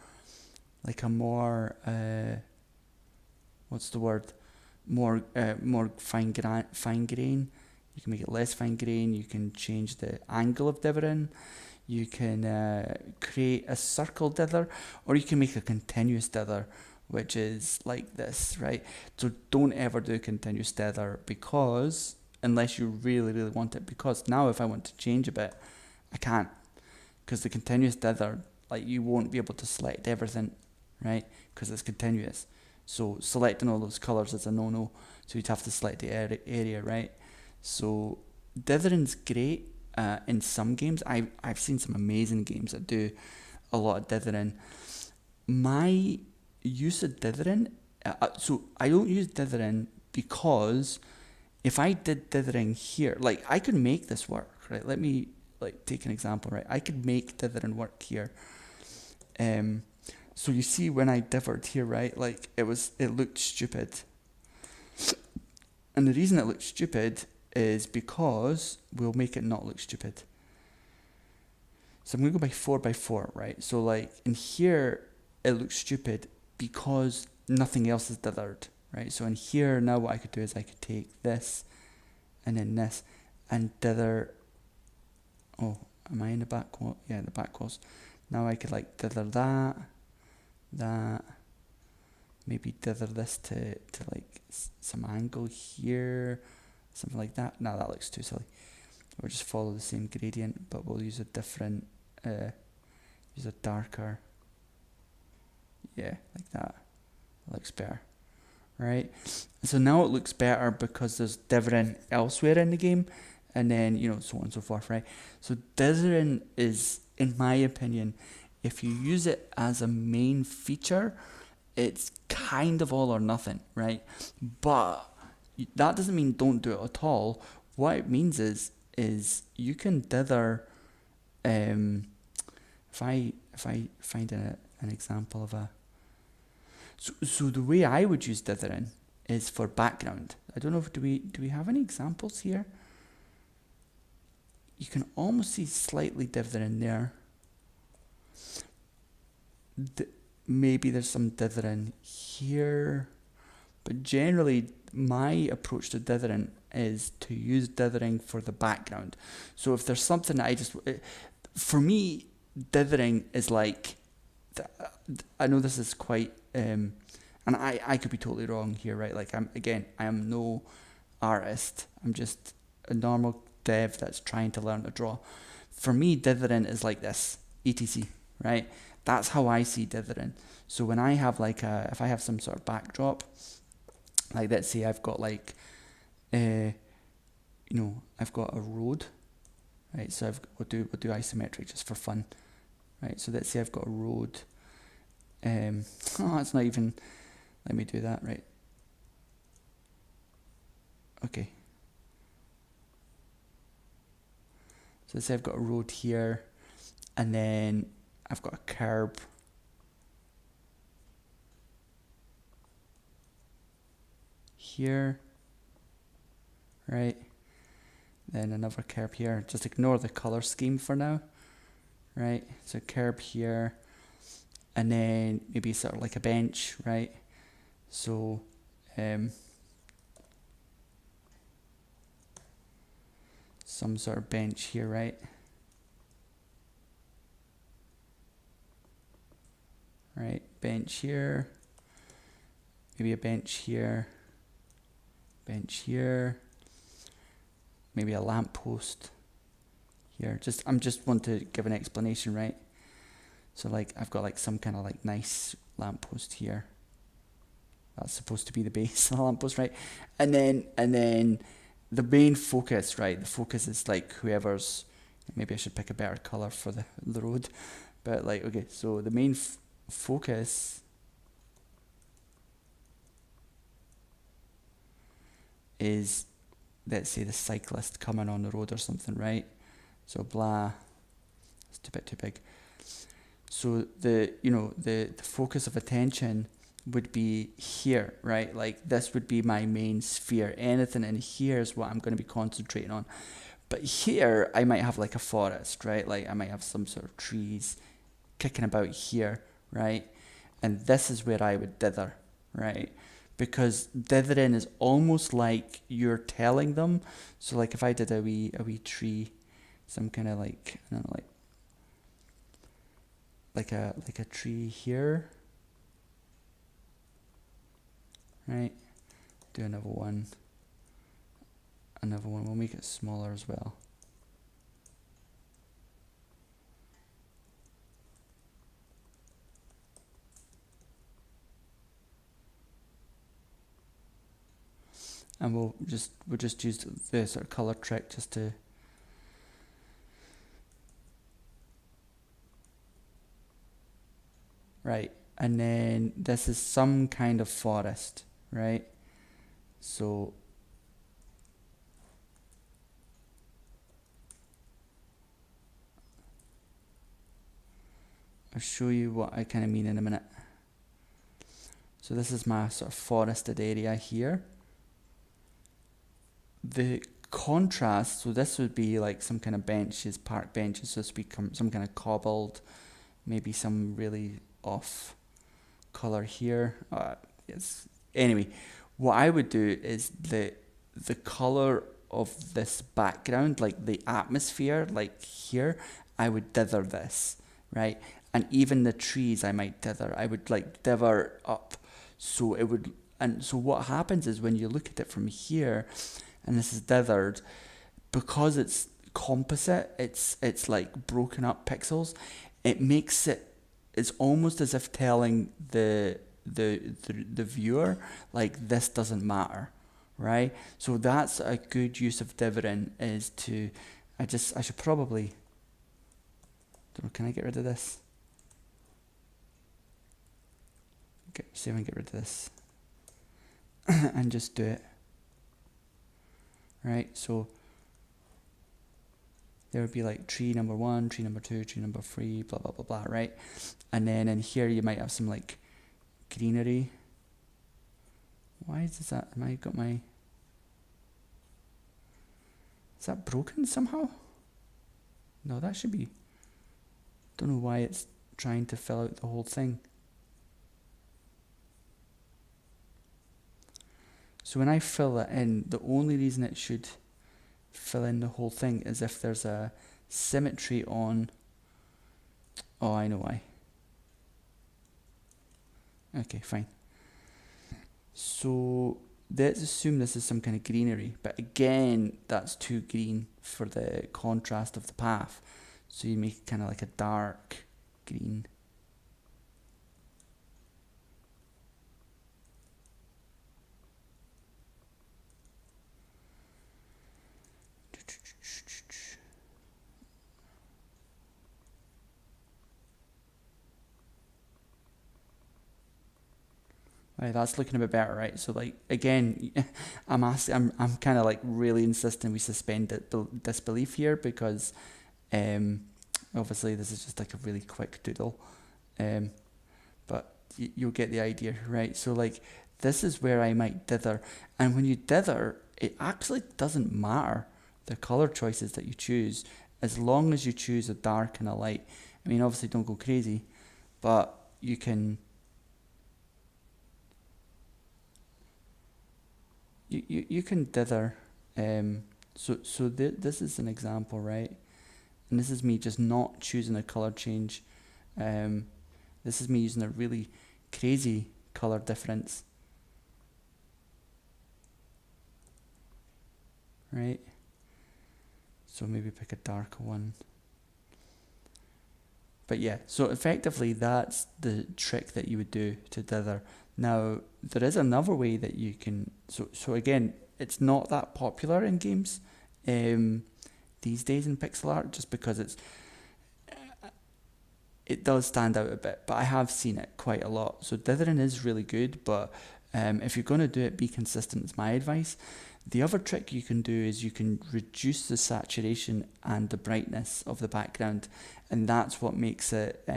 A: like a more what's the word, more fine grain. You can make it less fine grain. You can change the angle of dithering. You can create a circle dither, or you can make a continuous dither, which is like this, right? So don't ever do continuous dither, because unless you really, really want it, because now if I want to change a bit, I can't, because the continuous dither, like, you won't be able to select everything, right? Because it's continuous. So selecting all those colors is a no-no. So you'd have to select the area, right? So dithering's great in some games. I've seen some amazing games that do a lot of dithering. My use of dithering, so I don't use dithering because if I did dithering here, like, I could make this work, right? Let me like take an example, right? I could make dithering work here. So you see when I dithered here, right? Like, it looked stupid. And the reason it looked stupid is because we'll make it not look stupid. So I'm going to go by 4 by 4, right? So like in here, it looks stupid because nothing else is dithered, right? So in here, now what I could do is I could take this and then this and dither. Oh, am I in the back wall? Yeah, the back walls. Now I could like dither that, maybe dither this to like some angle here, something like that. No, that looks too silly. We'll just follow the same gradient, but we'll use a different, use a darker, yeah, like that. It looks better, right? So now it looks better because there's dithering elsewhere in the game, and then, you know, so on and so forth, right? So dithering is, in my opinion, if you use it as a main feature, it's kind of all or nothing, right? But that doesn't mean don't do it at all. What it means is you can dither. If I find an example of a, so the way I would use dithering is for background. I don't know if do we have any examples here? You can almost see slightly dithering there. Maybe there's some dithering here, but generally my approach to dithering is to use dithering for the background. So if there's something that for me, dithering is like, I know this is quite, and I could be totally wrong here, right? Like, I am no artist. I'm just a normal dev that's trying to learn to draw. For me, dithering is like this, etc., right? That's how I see dithering. So when I have like if I have some sort of backdrop, like let's say I've got like, I've got a road, right? So we'll do isometric just for fun, right? So let's say I've got a road. It's not even. Let me do that, right? Okay. So let's say I've got a road here, and then I've got a curb here, right? Then another curb here. Just ignore the color scheme for now, right? So curb here, and then maybe sort of like a bench, right? So some sort of bench here, right? Right, bench here, maybe a bench here, maybe a lamppost here. I'm just want to give an explanation, right? So like I've got like some kind of like nice lamppost here. That's supposed to be the base of the lamppost, right? And then the main focus, right? The focus is like whoever's. Maybe I should pick a better color for the road, but like, okay. So the main focus is, let's say, the cyclist coming on the road or something, right? So blah, it's a bit too big. So the focus of attention would be here, right? Like this would be my main sphere. Anything in here is what I'm going to be concentrating on. But here I might have like a forest, right? Like I might have some sort of trees kicking about here, right? And this is where I would dither, right? Because dithering is almost like you're telling them. So like if I did a wee tree, some kind of like, I don't know, like a tree here, right? Do another one. We'll make it smaller as well. And we'll just use the sort of color trick just to right. And then this is some kind of forest, right? So I'll show you what I kind of mean in a minute. So this is my sort of forested area here. The contrast, so this would be like some kind of benches, park benches, so this would be some kind of cobbled, maybe some really off color here. Anyway, what I would do is the color of this background, like the atmosphere, like here, I would dither this, right? And even the trees I might dither. I would like dither up, so it would. And so what happens is when you look at it from here, and this is dithered, because it's composite, it's like broken up pixels. It makes it. It's almost as if telling the viewer like this doesn't matter, right? So that's a good use of dithering, is to. I should probably. Don't know, can I get rid of this? Okay, see if I can get rid of this and just do it. Right, so there would be like tree number 1, tree number 2, tree number 3, blah blah blah blah, right? And then in here you might have some like greenery. Why is that? Is that broken somehow? No, that should be. Don't know why it's trying to fill out the whole thing. So when I fill that in, the only reason it should fill in the whole thing is if there's a symmetry on. Oh, I know why. Okay, fine. So let's assume this is some kind of greenery, but again, that's too green for the contrast of the path. So you make it kind of like a dark green. Right, that's looking a bit better, right? So like again, I'm kind of like really insisting we suspend disbelief here, because obviously this is just like a really quick doodle, but you'll get the idea, right? So like this is where I might dither, and when you dither, it actually doesn't matter the color choices that you choose, as long as you choose a dark and a light. I mean, obviously don't go crazy, but you can. You can dither. This is an example, right? And this is me just not choosing a color change. This is me using a really crazy color difference, right? So maybe pick a darker one. But yeah, so effectively that's the trick that you would do to dither. Now, there is another way that you can, so again, it's not that popular in games these days in pixel art, just because it does stand out a bit, but I have seen it quite a lot. So dithering is really good, but if you're going to do it, be consistent is my advice. The other trick you can do is you can reduce the saturation and the brightness of the background, and that's what makes it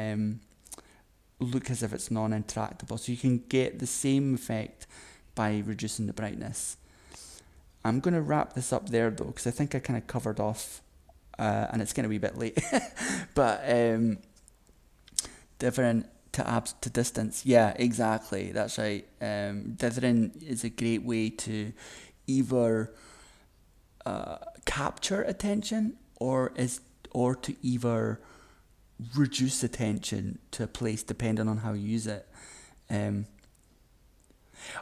A: look as if it's non-interactable. So you can get the same effect by reducing the brightness. I'm going to wrap this up there though, because I think I kind of covered off, and it's going to be a bit late, but different to apps to distance. Yeah, exactly. That's right. Dithering is a great way to either capture attention or to either reduce attention to a place depending on how you use it.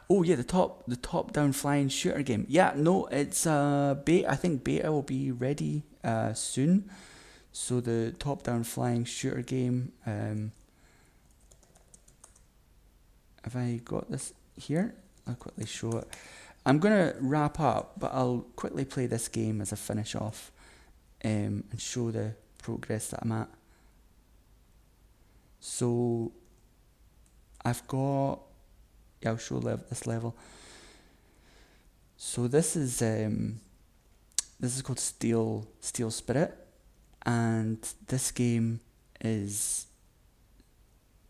A: Oh yeah, the top down flying shooter game. Yeah, no, it's beta. I think beta will be ready soon. So the top down flying shooter game. Have I got this here? I'll quickly show it. I'm gonna wrap up, but I'll quickly play this game as a finish off, and show the progress that I'm at. So I've got, yeah, I'll show this level. So this is called Steel Spirit, and this game is,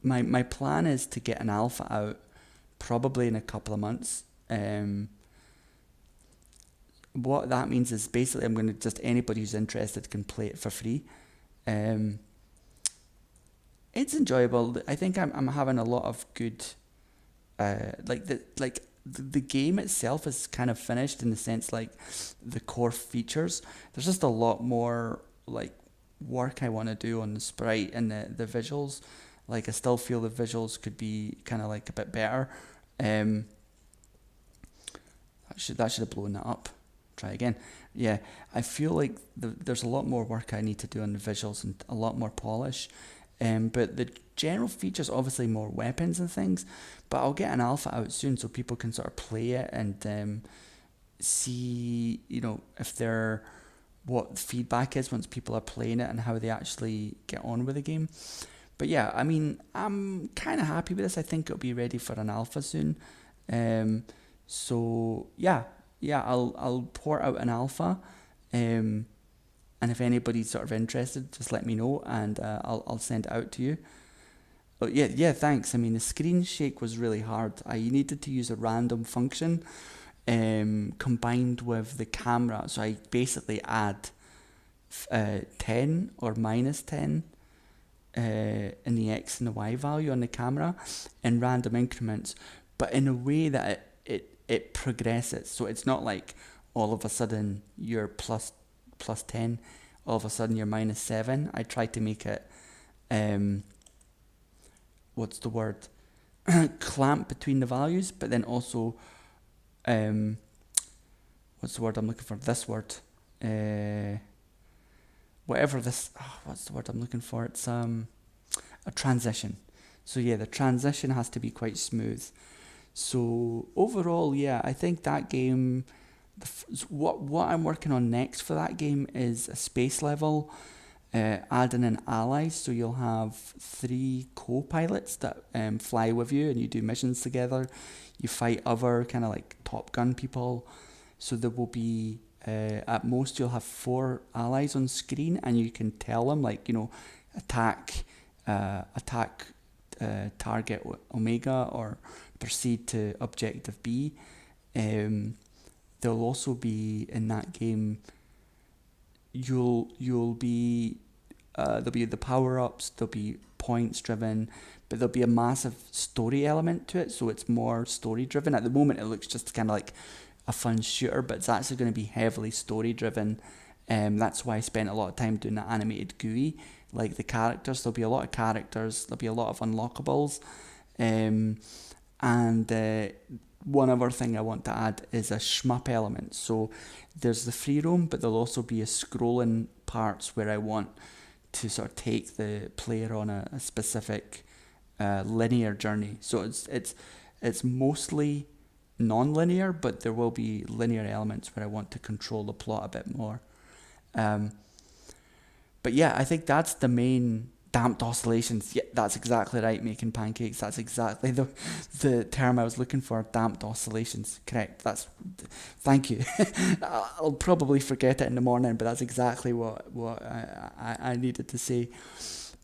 A: my plan is to get an alpha out probably in a couple of months. What that means is basically I'm going to just, anybody who's interested can play it for free. It's enjoyable. I think I'm having a lot of good, the game itself is kind of finished in the sense, like the core features. There's just a lot more like work I want to do on the sprite and the visuals. Like I still feel the visuals could be kind of like a bit better. That should have blown that up. Try again. Yeah, I feel like there's a lot more work I need to do on the visuals and a lot more polish. But the general features, obviously more weapons and things, but I'll get an alpha out soon so people can sort of play it and see, if what feedback is once people are playing it and how they actually get on with the game. But yeah, I mean, I'm kind of happy with this. I think it'll be ready for an alpha soon. So yeah, I'll port out an alpha. And if anybody's sort of interested, just let me know and I'll send it out to you. Oh, yeah, thanks. I mean, the screen shake was really hard. I needed to use a random function combined with the camera. So I basically add 10 or minus 10 in the X and the Y value on the camera in random increments, but in a way that it progresses. So it's not like all of a sudden you're plus 10, all of a sudden you're minus 7. I tried to make it, what's the word, clamp between the values, but then also, what's the word I'm looking for? This word, what's the word I'm looking for? It's a transition. So yeah, the transition has to be quite smooth. So overall, yeah, I think that game, what I'm working on next for that game is a space level, adding in allies. So you'll have 3 co-pilots that fly with you and you do missions together. You fight other kind of like Top Gun people. So there will be, at most you'll have 4 allies on screen and you can tell them like, attack target Omega or proceed to objective B. There'll also be in that game, there'll be the power-ups, there'll be points driven, but there'll be a massive story element to it, so it's more story driven. At the moment it looks just kind of like a fun shooter, but it's actually going to be heavily story driven. That's why I spent a lot of time doing the animated GUI, like the characters. There'll be a lot of characters, there'll be a lot of unlockables, and one other thing I want to add is a shmup element. So there's the free roam, but there'll also be a scrolling parts where I want to sort of take the player on a specific linear journey. So it's mostly non-linear, but there will be linear elements where I want to control the plot a bit more. But yeah, I think that's the main. Damped oscillations. Yeah, that's exactly right. Making pancakes. That's exactly the term I was looking for. Damped oscillations. Correct. Thank you. I'll probably forget it in the morning, but that's exactly what I needed to say.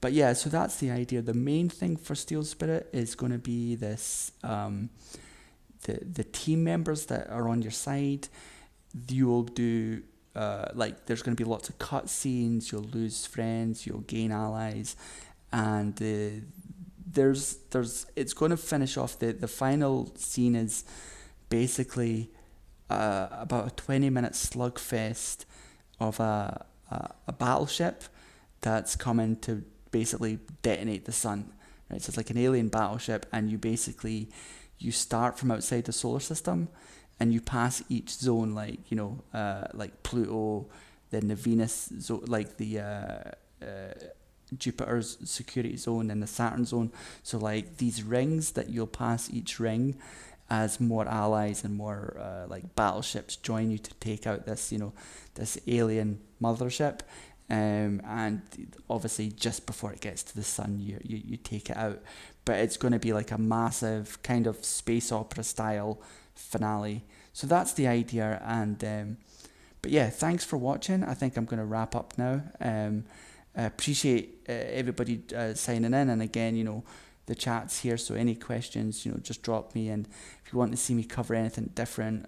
A: But yeah, so that's the idea. The main thing for Steel Spirit is going to be this, the team members that are on your side. you'll do like there's going to be lots of cutscenes. You'll lose friends. You'll gain allies, and there's it's going to finish off. The final scene is basically about a 20-minute slugfest of a battleship that's coming to basically detonate the sun. Right, so it's like an alien battleship, and you start from outside the solar system, and you pass each zone, like like Pluto, then the Venus zone, like the Jupiter's security zone and the Saturn zone. So like these rings that you'll pass each ring as more allies and more like battleships join you to take out this this alien mothership. And obviously just before it gets to the sun, you take it out. But it's going to be like a massive kind of space opera style finale. So that's the idea. And but yeah, thanks for watching. I think I'm going to wrap up now. I appreciate everybody signing in, and again, the chat's here, so any questions, just drop me. And if you want to see me cover anything different,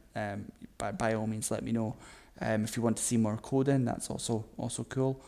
A: by all means let me know. If you want to see more coding, that's also cool.